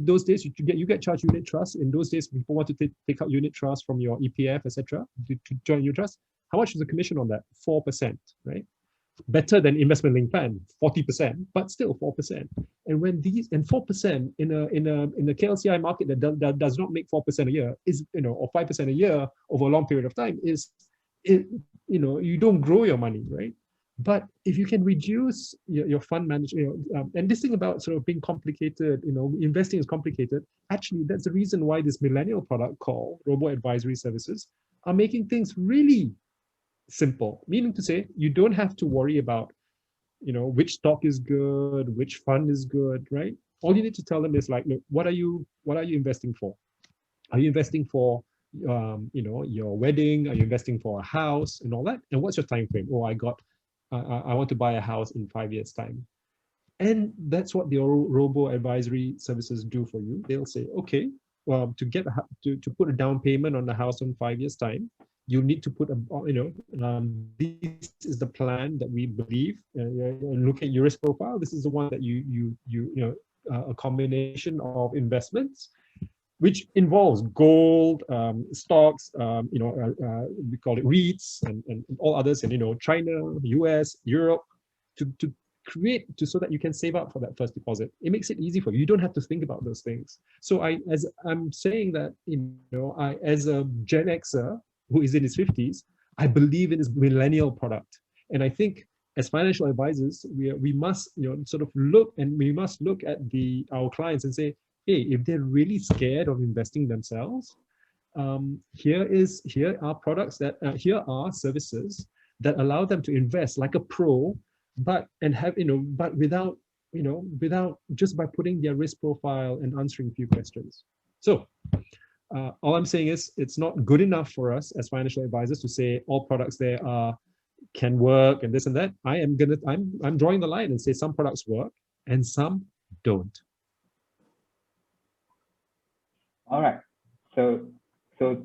those days you get charged unit trust. In those days, people want to take out unit trust from your EPF, etc. to join your trust. How much is the commission on that? 4%, right? Better than investment-linked plan, 40%, but still 4%. And when 4% in a KLCI market that does not make 4% a year is, or 5% a year over a long period of time you don't grow your money, right? But if you can reduce your fund management, and this thing about sort of being complicated, investing is complicated. Actually, that's the reason why this millennial product called robo-advisory services are making things really simple, meaning to say you don't have to worry about which stock is good, which fund is good, right? All you need to tell them is like, look, what are you investing for? Are you investing for your wedding? Are you investing for a house and all that? And what's your time frame? Oh, I want to buy a house in 5 years time. And that's what the robo advisory services do for you. They'll say, okay, well, to put a down payment on the house in 5 years time, you need to put this is the plan that we believe. Look at your risk profile. This is the one that a combination of investments, which involves gold, stocks, we call it REITs and all others, and China, US, Europe, to create so that you can save up for that first deposit. It makes it easy for you. You don't have to think about those things. So I'm saying that, I, as a Gen Xer who is in his 50s, I believe in this millennial product. And I think as financial advisors, we must sort of look at our clients and say, hey, if they're really scared of investing themselves, here are products here are services that allow them to invest like a pro, but without just by putting their risk profile and answering a few questions. So all I'm saying is it's not good enough for us as financial advisors to say all products there can work and this and that. I'm drawing the line and say some products work and some don't. All right. So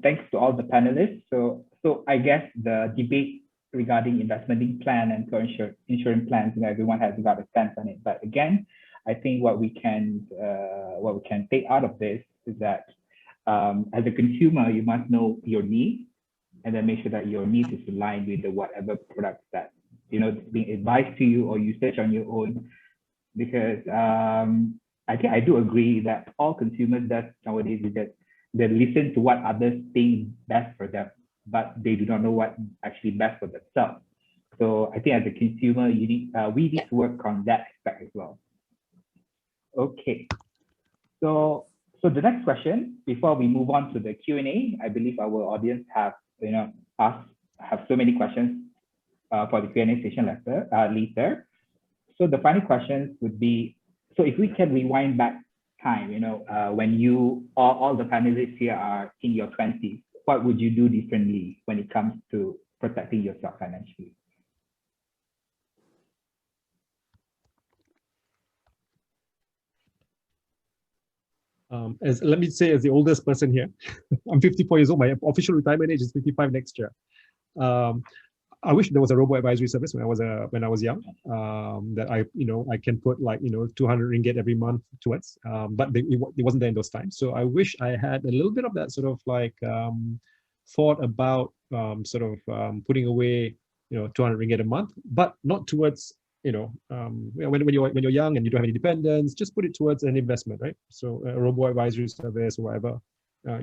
thanks to all the panelists. So I guess the debate regarding investment plan and insurance plans, everyone has got a stance on it. But again, I think what we can take out of this is that as a consumer, you must know your needs and then make sure that your needs is aligned with whatever products that being advised to you or you search on your own. Because I think I do agree that all consumers does nowadays is that they listen to what others think best for them, but they do not know what actually best for themselves. So I think as a consumer, we need to work on that aspect as well. Okay, so So the next question, before we move on to the Q&A, I believe our audience have, have so many questions for the Q&A session later. So the final questions would be, so if we can rewind back time, when you, all the panelists here are in your 20s, what would you do differently when it comes to protecting yourself financially? Let me say, as the oldest person here, I'm 54 years old. My official retirement age is 55 next year. I wish there was a robo advisory service when I was young, that I can put like 200 ringgit every month towards, but it wasn't there in those times. So I wish I had a little bit of that sort of like thought about putting away 200 ringgit a month, but not towards when you're young and you don't have any dependents, just put it towards an investment, right? So a robo advisory service or whatever,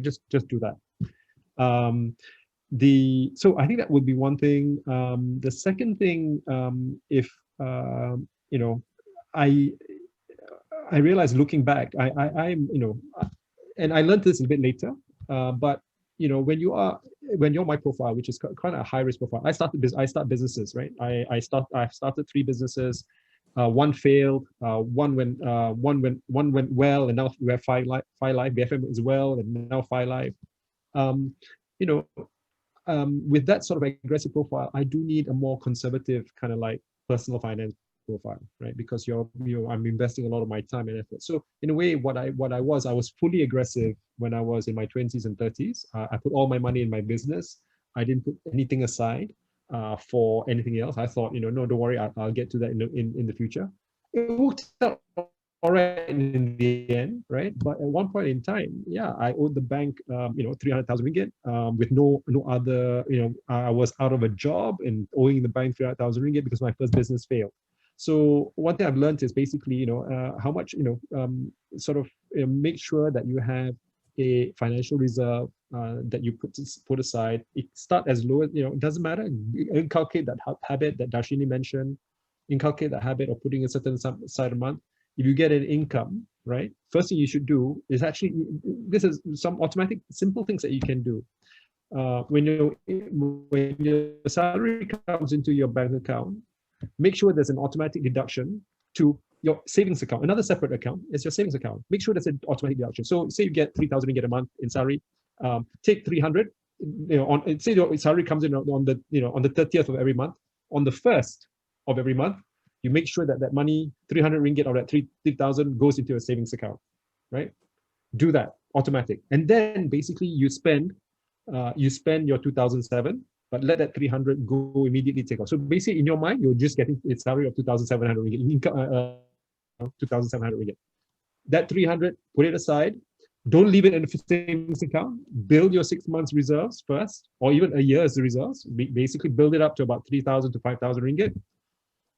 just do that. So I think that would be one thing. The second thing, if I realized looking back, I'm and I learned this a bit later, but when you're my profile, which is kind of a high risk profile, I start businesses, right? I've started 3 businesses. One failed, one went well, and now we have 5 Live. BFM is well, and now 5 Live. With that sort of aggressive profile, I do need a more conservative kind of like personal finance profile, right? Because I'm investing a lot of my time and effort. So in a way, what I was fully aggressive when I was in my 20s and 30s. I put all my money in my business. I didn't put anything aside for anything else. I thought, no, don't worry, I'll get to that in the future. It worked out all right in the end, right? But at one point in time, yeah, I owed the bank, 300,000 ringgit with no other, I was out of a job and owing the bank 300,000 ringgit because my first business failed. So one thing I've learned is basically, how much, make sure that you have a financial reserve that you put aside. It start as low as, it doesn't matter. Inculcate that habit that Darshini mentioned. Inculcate that habit of putting a certain side a month. If you get an income, right, first thing you should do is actually, this is some automatic, simple things that you can do. When your salary comes into your bank account, make sure there's an automatic deduction to your savings account. Another separate account is your savings account. Make sure there's an automatic deduction. So say you get 3,000 ringgit a month in salary, take 300. Say your salary comes in on the 30th of every month. On the 1st of every month, you make sure that money, 300 ringgit or that 3,000 goes into a savings account, right? Do that, automatic. And then basically you spend your 2,007, but let that 300 go immediately take off. So basically in your mind, you're just getting a salary of 2,700 ringgit, 2,700 ringgit. That 300, put it aside. Don't leave it in a savings account. Build your 6 months reserves first, or even a year's reserves. Basically build it up to about 3,000 to 5,000 ringgit.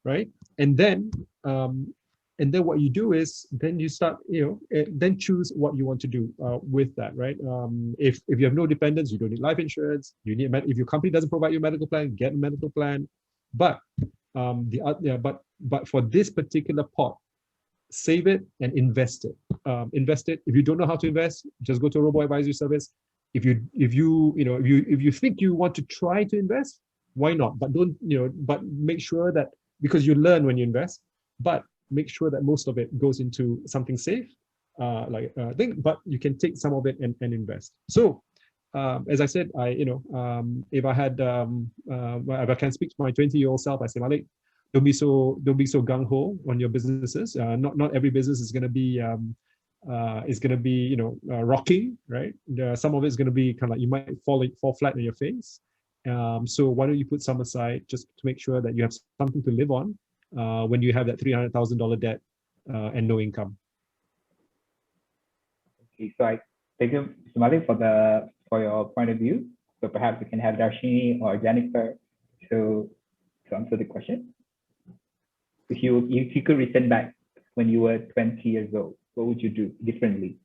Right, and then what you do is then you start, then choose what you want to do with that, right? If you have no dependents, you don't need life insurance. You need if your company doesn't provide you a medical plan, get a medical plan. But but for this particular pot, save it and invest it. Invest it. If you don't know how to invest, just go to a robo advisory service. If you think you want to try to invest, why not? But don't but make sure that, because you learn when you invest, but make sure that most of it goes into something safe, but you can take some of it and invest. So, as I said, if I can speak to my 20-year-old self, I say, Malek, don't be so gung ho on your businesses. Not every business is going to be rocking, right? Some of it's going to be kind of like you might fall flat on your face. So why don't you put some aside just to make sure that you have something to live on when you have that $300,000 debt and no income. Okay, so I thank you, Mr. Malek, for your point of view. So perhaps we can have Darshini or Janifer to answer the question. If you could return back when you were 20 years old, what would you do differently?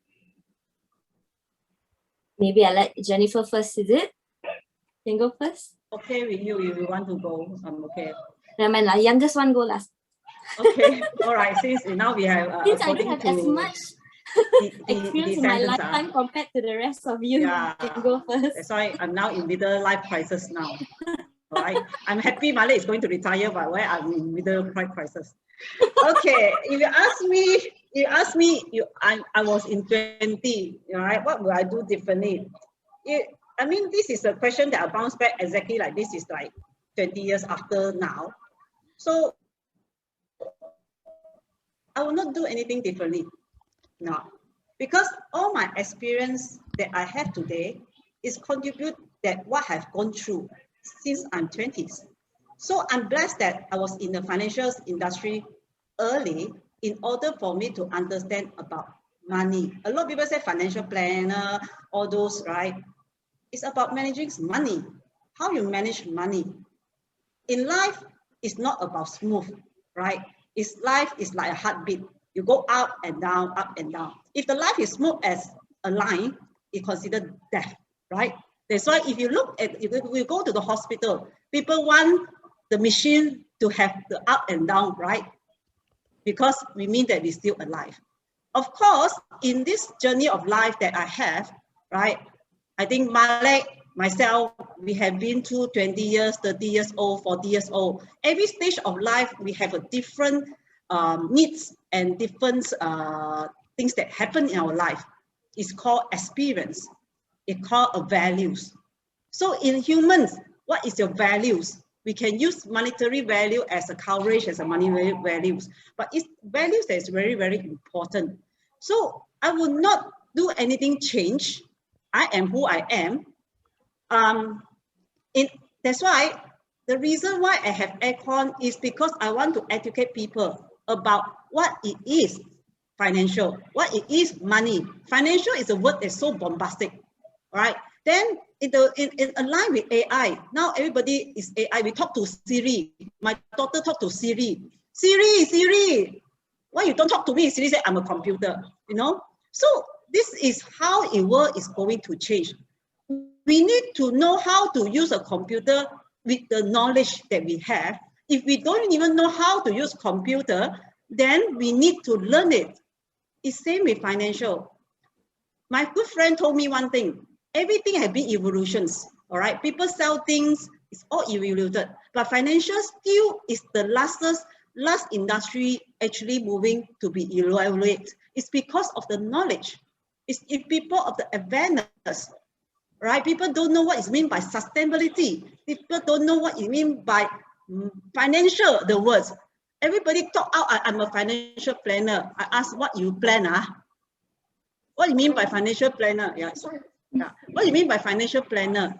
Maybe I let Janifer first, is it? Can go first? Okay with you, if you want to go, I'm okay. Never mind, youngest one go last. Okay, all right, since now we have since I don't have as much experience in my sentence, lifetime compared to the rest of you. Yeah, You can go first. that's why I'm now in middle life crisis now. Right? I'm happy Malek is going to retire, but where I'm in middle life crisis. Okay, if you ask me, I was in 20, right? What will I do differently? I mean, this is a question that I bounce back exactly like this is like 20 years after now. So I will not do anything differently now, because all my experience that I have today is contribute that what I've gone through since I'm 20s. So I'm blessed that I was in the financial industry early in order for me to understand about money. A lot of people say financial planner, all those, right? It's about managing money, how you manage money. In life, it's not about smooth, right? Life is like a heartbeat. You go up and down, up and down. If the life is smooth as a line, it's considered death, right? That's why if you look at, if we go to the hospital, people want the machine to have the up and down, right? Because we mean that we're still alive. Of course, in this journey of life that I have, right? I think Malek, myself, we have been through 20 years, 30 years old, 40 years old. Every stage of life, we have a different needs and different things that happen in our life. It's called experience. It's called values. So in humans, what is your values? We can use monetary value as a coverage, as a money values, but it's values that is very, very important. So I will not do anything change. I am who I am. That's why the reason why I have Acorn is because I want to educate people about what it is financial, what it is money. Financial is a word that's so bombastic, right? Then in line with AI, now everybody is AI. We talk to Siri. My daughter talk to Siri. Siri, why you don't talk to me? Siri said, I'm a computer, you know? So this is how the world is going to change. We need to know how to use a computer with the knowledge that we have. If we don't even know how to use computer, then we need to learn it. It's same with financial. My good friend told me one thing. Everything has been evolutions, all right? People sell things, it's all evoluted. But financial still is the last industry actually moving to be evaluated. It's because of the knowledge. It's people of the awareness, right? People don't know what is meant by sustainability. People don't know what it means by financial, the words. Everybody talk out, I'm a financial planner. I ask what you plan, What do you mean by financial planner? Yeah. What do you mean by financial planner?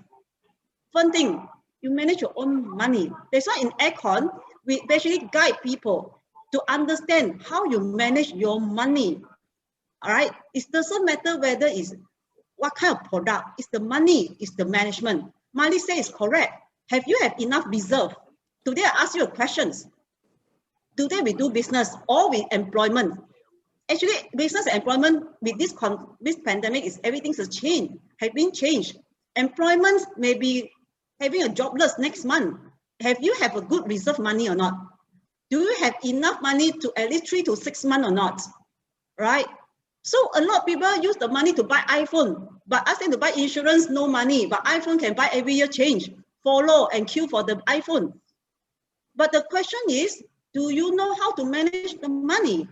One thing, you manage your own money. That's why in Acorn, we basically guide people to understand how you manage your money. All right. It doesn't matter whether it's what kind of product. It's the money, it's the management. Malek says correct. Have you have enough reserve? Today I ask you a question. Today we do business or with employment. Actually, business and employment with this pandemic is everything's a change, have been changed. Employment may be having a jobless next month. Have you have a good reserve money or not? Do you have enough money to at least 3 to 6 months or not? Right? So a lot of people use the money to buy iPhone, but ask them to buy insurance, no money. But iPhone can buy every year change, follow and queue for the iPhone. But the question is, do you know how to manage the money?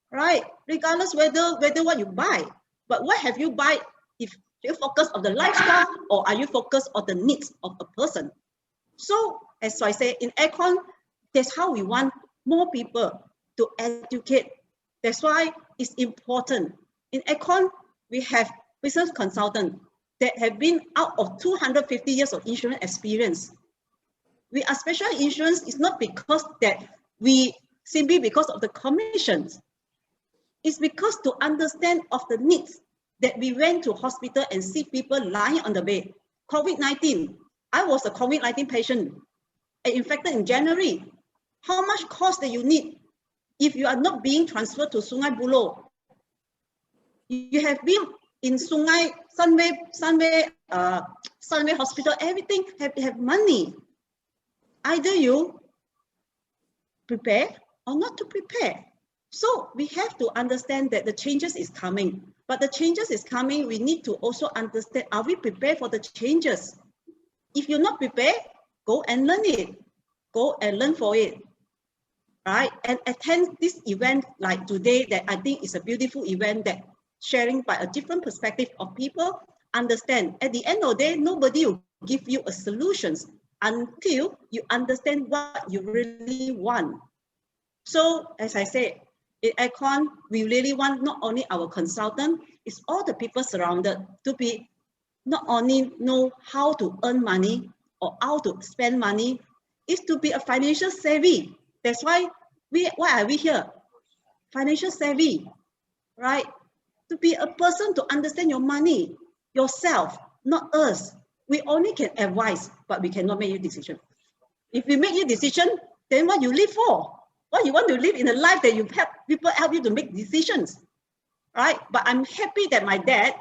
Right? Regardless whether what you buy, but what have you buy? If you focus on the lifestyle or are you focused on the needs of a person? So as I say, in Acorn, that's how we want more people to educate. That's why it's important. In Acorn, we have business consultants that have been out of 250 years of insurance experience. We are special insurance is not because that we simply because of the commissions. It's because to understand of the needs that we went to hospital and see people lying on the bed. COVID-19, I was a COVID-19 patient infected in January. How much cost that you need if you are not being transferred to Sungai Buloh? You have been in Sungai, Sunway Hospital, everything have money. Either you prepare or not to prepare. So we have to understand that the changes is coming, but the changes is coming, we need to also understand, are we prepared for the changes? If you're not prepared, go and learn it. Go and learn for it, right? And attend this event like today that I think is a beautiful event that sharing by a different perspective of people understand. At the end of the day, nobody will give you a solutions until you understand what you really want. So as I said, in Acorn, we really want not only our consultant, it's all the people surrounded to be not only know how to earn money or how to spend money, is to be a financial savvy. That's why why are we here? Financial savvy, right? To be a person to understand your money, yourself, not us. We only can advise, but we cannot make you decision. If we make you decision, then what you live for? What you want to live in a life that you help people help you to make decisions, right? But I'm happy that my dad,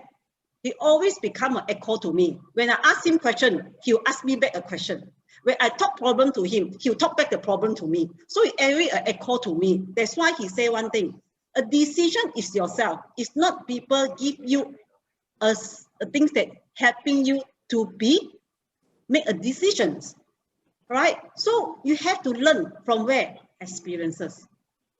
he always become an echo to me. When I ask him question, he'll ask me back a question. When I talk problem to him, he'll talk back the problem to me. So he every echo to me. That's why he say one thing, a decision is yourself. It's not people give you things that helping you to make a decisions, right? So you have to learn from where? Experiences,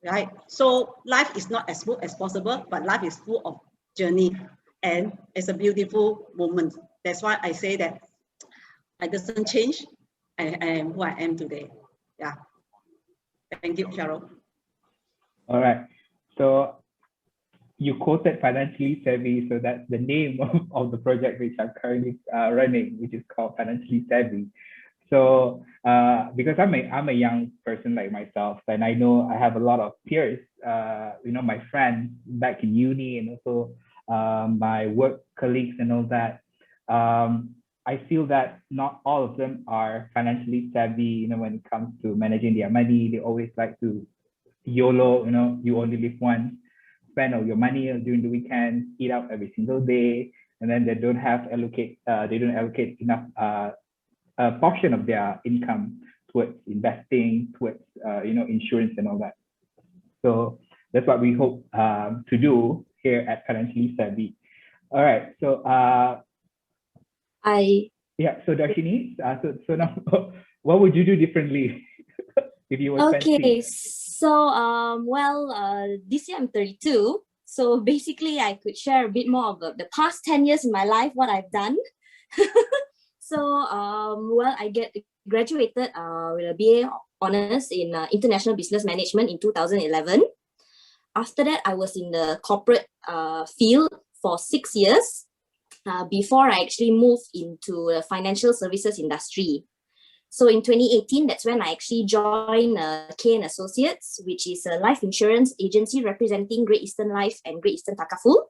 right? So life is not as smooth as possible, but life is full of journey and it's a beautiful moment. That's why I say that I doesn't change. I am who I am today. Yeah. Thank you, Cheryl. All right. So you quoted financially savvy, so that's the name of the project which I'm currently running, which is called Financially Savvy. So because I'm a young person like myself, and I know I have a lot of peers, my friends back in uni, and also my work colleagues and all that. I feel that not all of them are financially savvy. When it comes to managing their money, they always like to YOLO. You only live once. Spend all your money during the weekend, eat out every single day, and then they don't allocate enough a portion of their income towards investing, towards insurance and all that. So that's what we hope to do here at Financially Savvy. All right. So so Darshini, so now what would you do differently if you were Okay, fancy? so this year I'm 32. So basically, I could share a bit more of the past 10 years in my life, what I've done. So, I graduated with a BA honors in International Business Management in 2011. After that, I was in the corporate field for 6 years before I actually moved into the financial services industry. So in 2018, that's when I actually joined K & Associates, which is a life insurance agency representing Great Eastern Life and Great Eastern Takaful.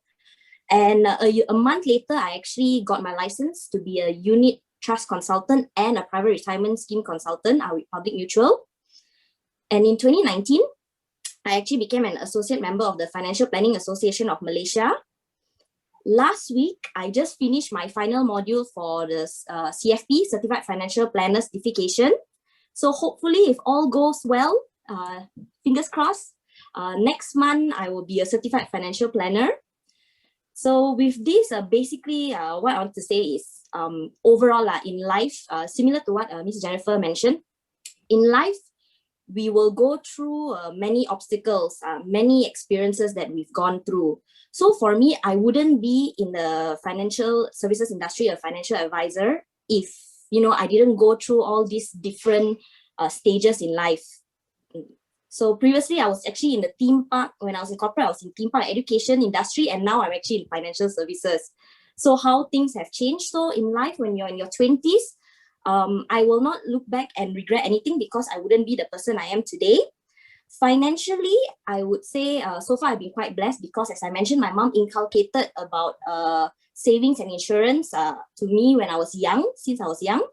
And a month later, I actually got my license to be a unit trust consultant and a private retirement scheme consultant with Public Mutual. And in 2019, I actually became an associate member of the Financial Planning Association of Malaysia. Last week, I just finished my final module for the CFP, Certified Financial Planner Certification. So hopefully, if all goes well, fingers crossed, next month I will be a Certified Financial Planner. So with this, basically, what I want to say is overall in life, similar to what Ms. Janifer mentioned, in life, we will go through many obstacles, many experiences that we've gone through. So for me, I wouldn't be in the financial services industry, a financial advisor, if I didn't go through all these different stages in life. So previously, I was actually in the theme park. When I was in corporate, I was in theme park education industry, and now I'm actually in financial services. So how things have changed. So in life, when you're in your 20s, I will not look back and regret anything because I wouldn't be the person I am today. Financially, I would say so far I've been quite blessed because, as I mentioned, my mom inculcated about savings and insurance to me when I was young, since I was young.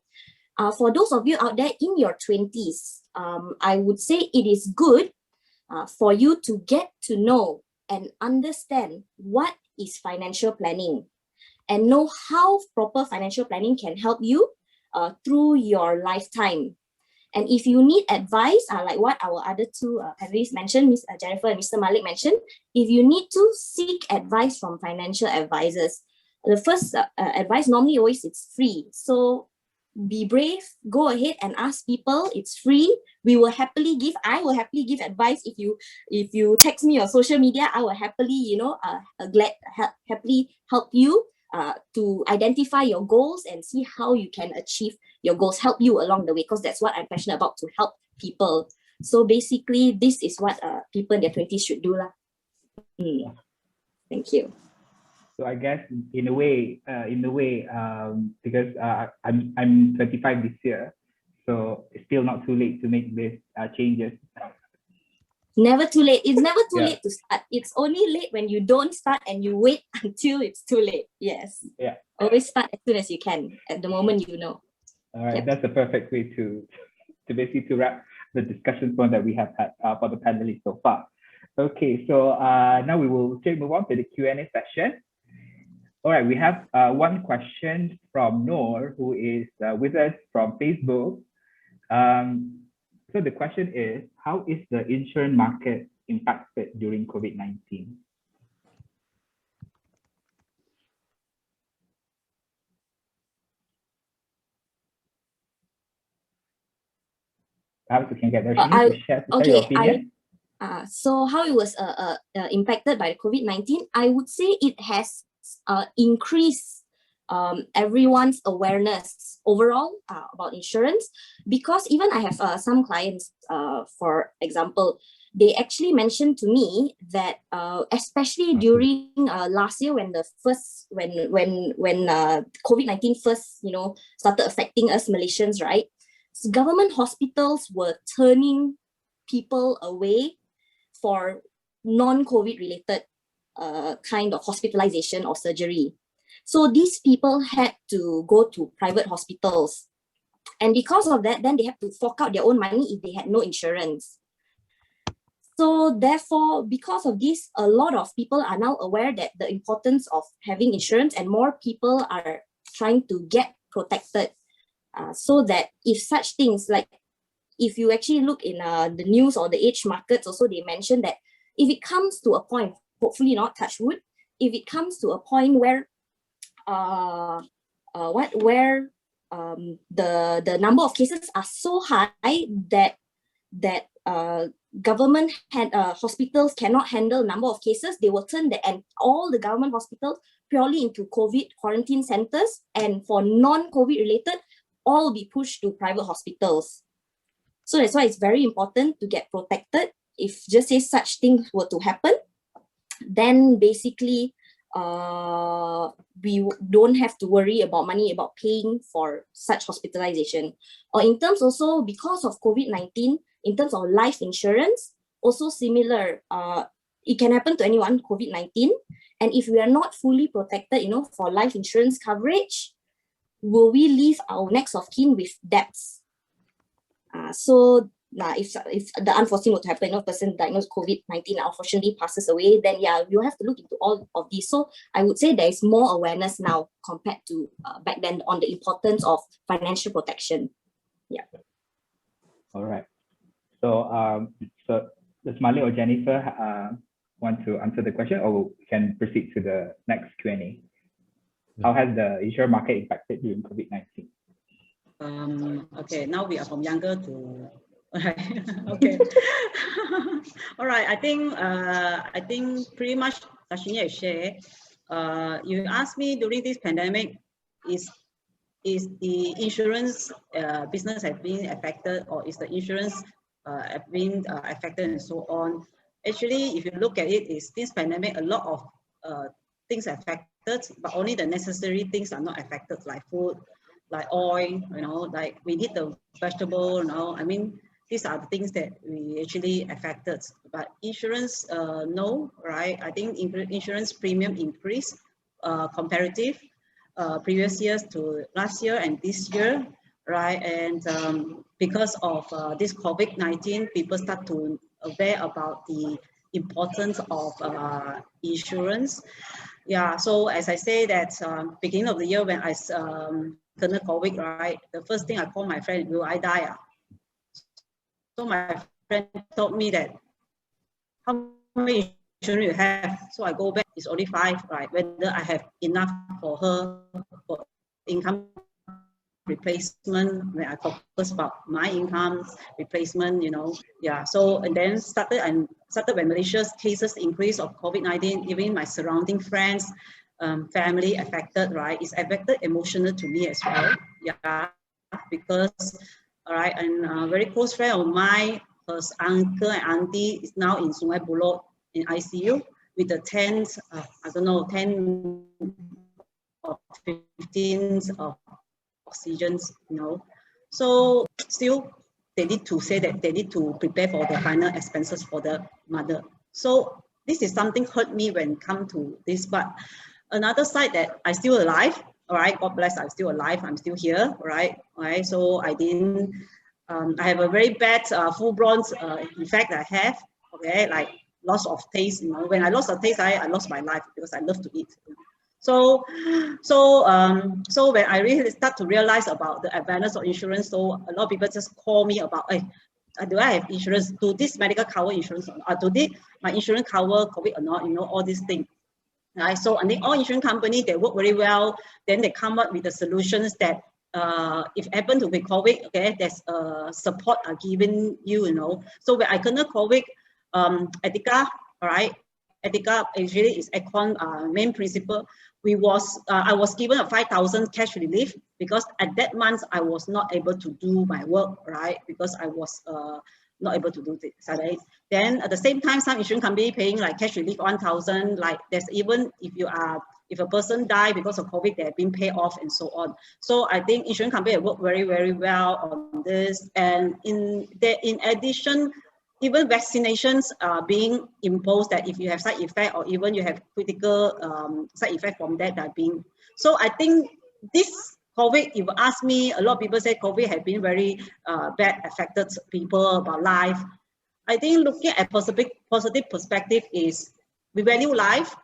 For those of you out there in your 20s, I would say it is good for you to get to know and understand what is financial planning and know how proper financial planning can help you through your lifetime. And if you need advice, like what our other two panelists mentioned, Ms. Janifer and Mr. Malek mentioned, if you need to seek advice from financial advisors, the first advice normally always it's free. So be brave, go ahead and ask people. It's free. I will happily give advice. If you text me on social media, I will happily, happily help you to identify your goals and see how you can achieve your goals, help you along the way, because that's what I'm passionate about, to help people. So basically, this is what people in their 20s should do. Thank you. So I guess in a way, because I'm 25 this year, so it's still not too late to make these changes. Never too late. It's never too late to start. It's only late when you don't start and you wait until it's too late. Yes. Yeah. Always start as soon as you can, at the moment you know. All right, that's the perfect way to basically wrap the discussion point that we have had for the panelists so far. Okay, so now we will straight move on to the Q&A session. All right, we have one question from Noor, who is with us from Facebook. So the question is, how is the insurance market impacted during COVID-19? Perhaps we can get Darshini to share your opinion. So how it was impacted by COVID-19, I would say it has increased everyone's awareness overall about insurance, because even I have some clients, for example, they actually mentioned to me that especially during last year when COVID-19 first started affecting us Malaysians, right? So government hospitals were turning people away for non-COVID related kind of hospitalization or surgery. So these people had to go to private hospitals. And because of that, then they have to fork out their own money if they had no insurance. So therefore, because of this, a lot of people are now aware that the importance of having insurance, and more people are trying to get protected, so that if such things, like if you actually look in the news or the age markets also, they mentioned that if it comes to a point, hopefully not, touch wood, if it comes to a point where the number of cases are so high that government hospitals cannot handle number of cases, they will turn all the government hospitals purely into COVID quarantine centers, and for non-COVID related, all will be pushed to private hospitals. So that's why it's very important to get protected. If just say such things were to happen, then basically we don't have to worry about money, about paying for such hospitalization. Or in terms also, because of COVID-19, in terms of life insurance, also similar, it can happen to anyone, COVID-19. And if we are not fully protected, for life insurance coverage, will we leave our next of kin with debts? So if the unforeseen were to happen, a person diagnosed COVID-19 unfortunately passes away, then you have to look into all of these. So I would say there is more awareness now compared to back then on the importance of financial protection. Yeah. All right. So does Malek or Janifer want to answer the question, or we can proceed to the next Q&A? How has the insurance market impacted during COVID-19? Okay, now we are from younger to okay. All right. I think pretty much Darshini has shared. You asked me during this pandemic, is the insurance business have been affected, or is the insurance have been affected, and so on. Actually, if you look at it, is this pandemic, a lot of things affected, but only the necessary things are not affected, like food, like oil, like we need the vegetable, I mean, these are the things that we actually affected. But insurance, no, right? I think insurance premium increased comparative previous years to last year and this year, right? And because of this COVID-19, people start to aware about the importance of insurance. Yeah, so as I say that beginning of the year when I COVID, right? The first thing I call my friend, will I die? So my friend told me that, how many insurance you have? So I go back, it's only 5, right? Whether I have enough for her for income replacement, when I focus about my income replacement, you know, yeah. So, and then started when Malaysia's cases increase of COVID-19, even my surrounding friends, family affected, right? It's affected emotional to me as well, yeah, because, all right, and a very close friend of mine, her uncle and auntie is now in Sungai Buloh in ICU with the 10, I don't know, 10 or 15 of oxygens, you know. So still, they need to say that they need to prepare for the final expenses for the mother. So this is something hurt me when it come to this. But another side that I still alive, all right, God bless, I'm still alive, I'm still here, all right, all right. So I didn't, I have a very bad full-blown effect I have, okay, like loss of taste, you know. When I lost the taste, I lost my life because I love to eat. So when I really start to realize about the advantage of insurance, so a lot of people just call me about, hey, do I have insurance? Do this medical cover insurance? Or do this, my insurance cover COVID or not? You know, all these things. Right? So I think all insurance companies, they work very well. Then they come up with the solutions that if happen to be COVID, okay, there's support are given you, you know. So when I kena COVID, Etika, all right, Etika actually is Acorn main principle. I was given a 5,000 cash relief because at that month I was not able to do my work, right? Because I was not able to do this. Right? Then at the same time, some insurance company paying like cash relief 1,000. Like there's even if a person die because of COVID, they have been paid off and so on. So I think insurance company work very, very well on this. And in addition, even vaccinations are being imposed that if you have side effect or even you have critical side effect from that are being. So I think this COVID, if you ask me, a lot of people say COVID has been very bad affected people about life. I think looking at positive perspective is we value life,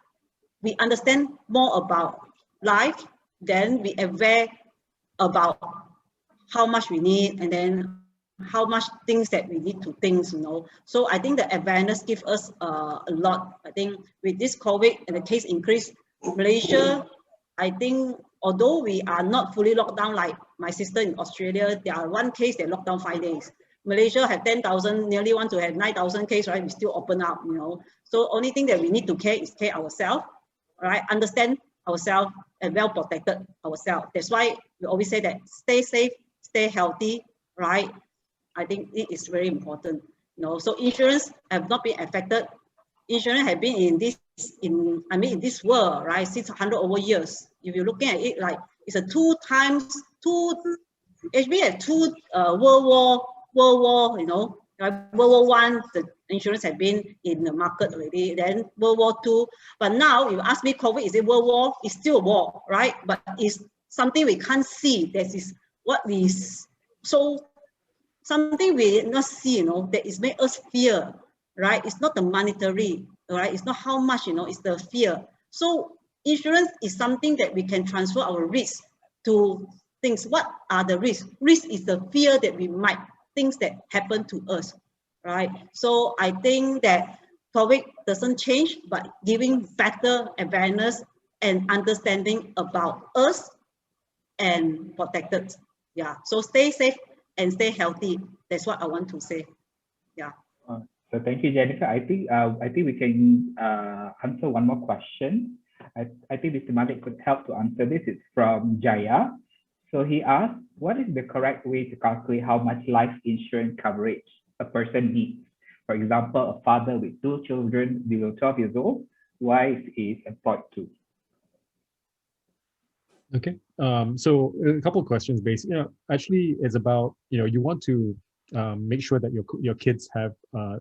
we understand more about life, then we aware about how much we need and then how much things that we need to think, you know. So I think the awareness gives us a lot. I think with this COVID and the case increase, Malaysia, I think although we are not fully locked down like my sister in Australia, there are one case they locked down 5 days. Malaysia have 10,000, nearly want to have 9,000 cases, right? We still open up, you know. So only thing that we need to care is care ourselves, right? Understand ourselves and well protected ourselves. That's why we always say that stay safe, stay healthy, right? I think it is very important. You know, so insurance have not been affected. Insurance have been in this world, right, since 100 over years. If you're looking at it, like it's a two World War, you know, like World War I, the insurance have been in the market already. Then World War II, but now if you ask me, COVID is it World War? It's still a war, right? But it's something we can't see. That is what is so. Something we not see, you know, that is make us fear, right? It's not the monetary, right? It's not how much, you know, it's the fear. So insurance is something that we can transfer our risk to things. What are the risks? Risk is the fear that we might, things that happen to us, right? So I think that COVID doesn't change, but giving better awareness and understanding about us and protected. Yeah, so stay safe and stay healthy. That's what I want to say. Yeah. So thank you, Jennifer. I think we can answer one more question. I think Mr. Malek could help to answer this. It's from Jaya. So he asked, what is the correct way to calculate how much life insurance coverage a person needs? For example, a father with 2 children below 12 years old, wife is employed too. Okay, so a couple of questions based, actually it's about, you want to make sure that your kids have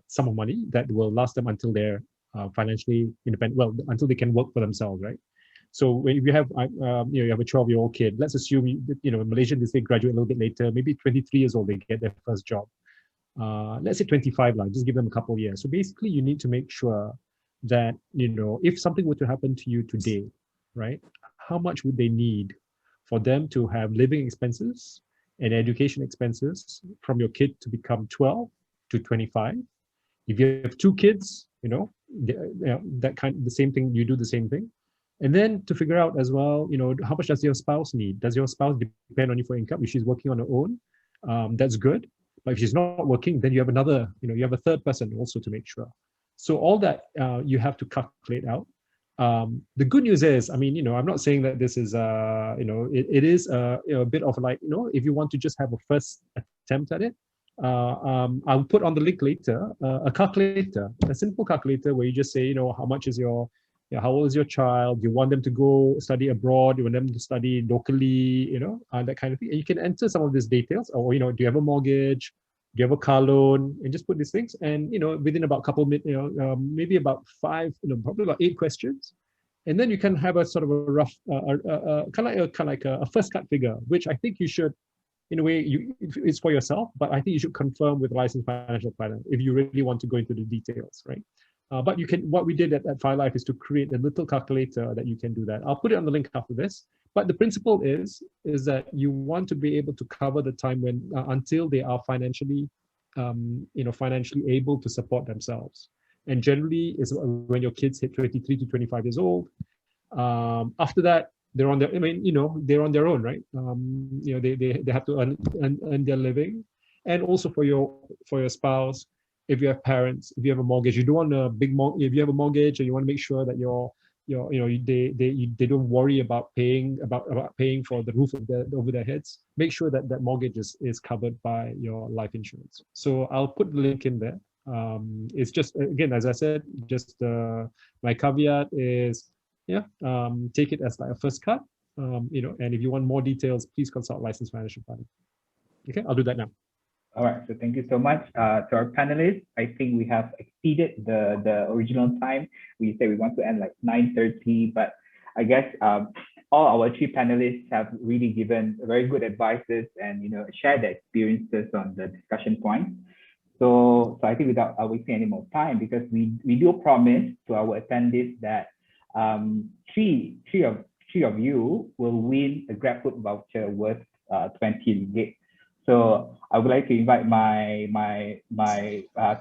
some of money that will last them until they're financially independent, well, until they can work for themselves, right? So when you have, you have a 12-year-old kid, let's assume, in Malaysia, they say graduate a little bit later, maybe 23 years old, they get their first job. Let's say 25, just give them a couple of years. So basically you need to make sure that, if something were to happen to you today, right? How much would they need for them to have living expenses and education expenses from your kid to become 12 to 25. If you have 2 kids, the same thing, you do the same thing. And then to figure out as well, how much does your spouse need? Does your spouse depend on you for income? If she's working on her own, that's good. But if she's not working, then you have another, you have a third person also to make sure. So all that you have to calculate out. The good news is, I'm not saying that this is, it is a bit of like, if you want to just have a first attempt at it, I'll put on the link later a calculator, a simple calculator where you just say, how much is how old is your child? You want them to go study abroad? You want them to study locally? That kind of thing. And you can enter some of these details. Or do you have a mortgage? Do you have a car loan? And just put these things. And within about a couple minutes, maybe about 5, probably about 8 questions. And then you can have a sort of a rough, kind of like a first cut figure, which I think you should, in a way, it's for yourself. But I think you should confirm with a licensed financial planner if you really want to go into the details, right? But what we did at FiLife is to create a little calculator that you can do that. I'll put it on the link after this. But the principle is that you want to be able to cover the time when until they are financially able to support themselves. And generally is when your kids hit 23 to 25 years old. After that, they're on their, they're on their own, right? They have to earn their living, and also for your spouse. If you have parents, if you have a mortgage, you don't want a big mortgage. If you have a mortgage, and you want to make sure that they don't worry about paying for the roof over their heads. Make sure that that mortgage is covered by your life insurance. So I'll put the link in there. It's just, again, as I said, just my caveat is, take it as like a first cut. And if you want more details, please consult licensed financial planner. Okay, I'll do that now. All right, so thank you so much to our panelists. I think we have exceeded the original time. We said we want to end like 9:30, but I guess all our 3 panelists have really given very good advices and shared their experiences on the discussion points. So I think without wasting any more time, because we do promise to our attendees that three of you will win a GrabFood voucher worth 20 ringgit. So I would like to invite my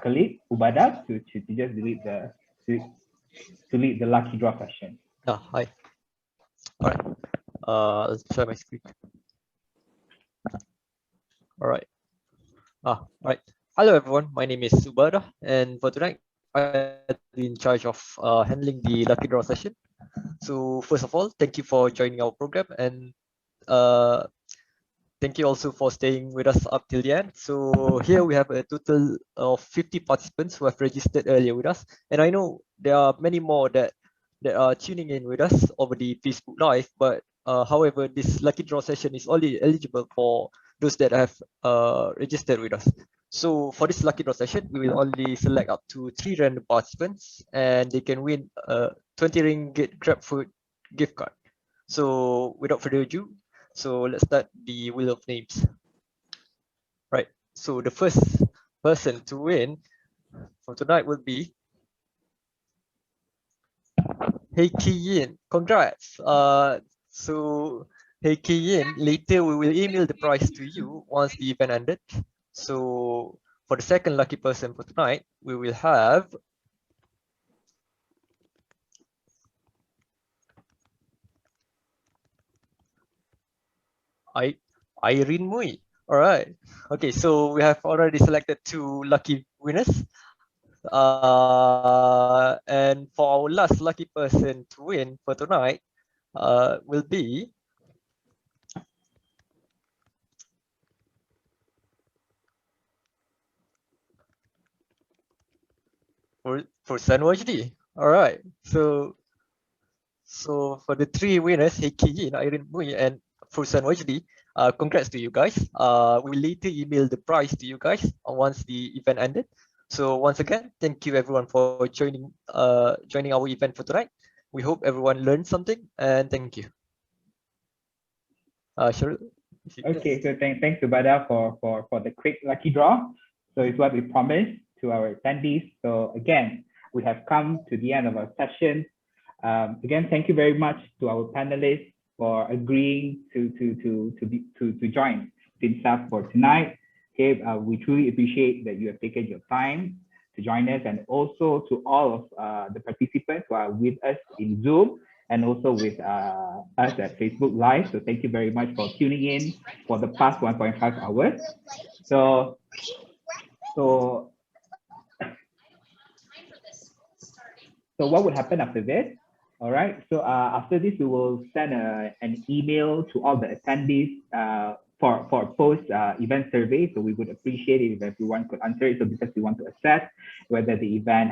colleague Ubada to just lead the lucky draw session. Hi. All right. Let's share my screen. All right. All right. Hello everyone. My name is Ubada, and for tonight I'm in charge of handling the lucky draw session. So first of all, thank you for joining our program, and thank you also for staying with us up till the end. So here we have a total of 50 participants who have registered earlier with us. And I know there are many more that are tuning in with us over the Facebook Live. But however, this lucky draw session is only eligible for those that have registered with us. So for this lucky draw session, we will only select up to 3 random participants, and they can win a 20 ringgit GrabFood gift card. So without further ado, so let's start the wheel of names. Right. So the first person to win for tonight will be Hey Ki Yin. Congrats. So Hey Ki Yin, later we will email the prize to you once the event ended. So for the second lucky person for tonight, we will have Irene Mui. All right. Okay, so we have already selected 2 lucky winners. And for our last lucky person to win for tonight will be for Sanwajdi. All right. So for the 3 winners, Heiki Yin, Irene Mui, and Fursan Wajdi, congrats to you guys. We will later email the prize to you guys once the event ended. So once again, thank you everyone for joining our event for tonight. We hope everyone learned something, and thank you. Sharul? Okay, so thanks to Bada for the quick lucky draw. So it's what we promised to our attendees. So again, we have come to the end of our session. Again, thank you very much to our panelists for agreeing to join FinSav for tonight. Okay, we truly appreciate that you have taken your time to join us, and also to all of the participants who are with us in Zoom and also with us at Facebook Live. So thank you very much for tuning in for the past 1.5 hours. So what would happen after this? All right. So after this, we will send an email to all the attendees for a post event survey. So we would appreciate it if everyone could answer it. So because we want to assess whether the event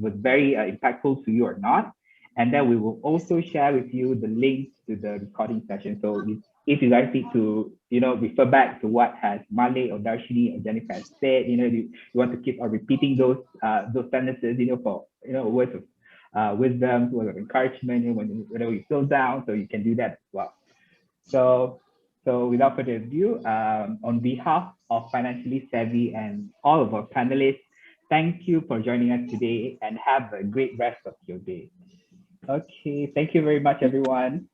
was very impactful to you or not. And then we will also share with you the link to the recording session. So if you guys need to, refer back to what has Malek or Darshini or Janifer has said, you want to keep on repeating those sentences, for, words of wisdom, words of encouragement, whenever you feel down, so you can do that as well. So without further ado, on behalf of Financially Savvy and all of our panelists, thank you for joining us today and have a great rest of your day. Okay, thank you very much, everyone.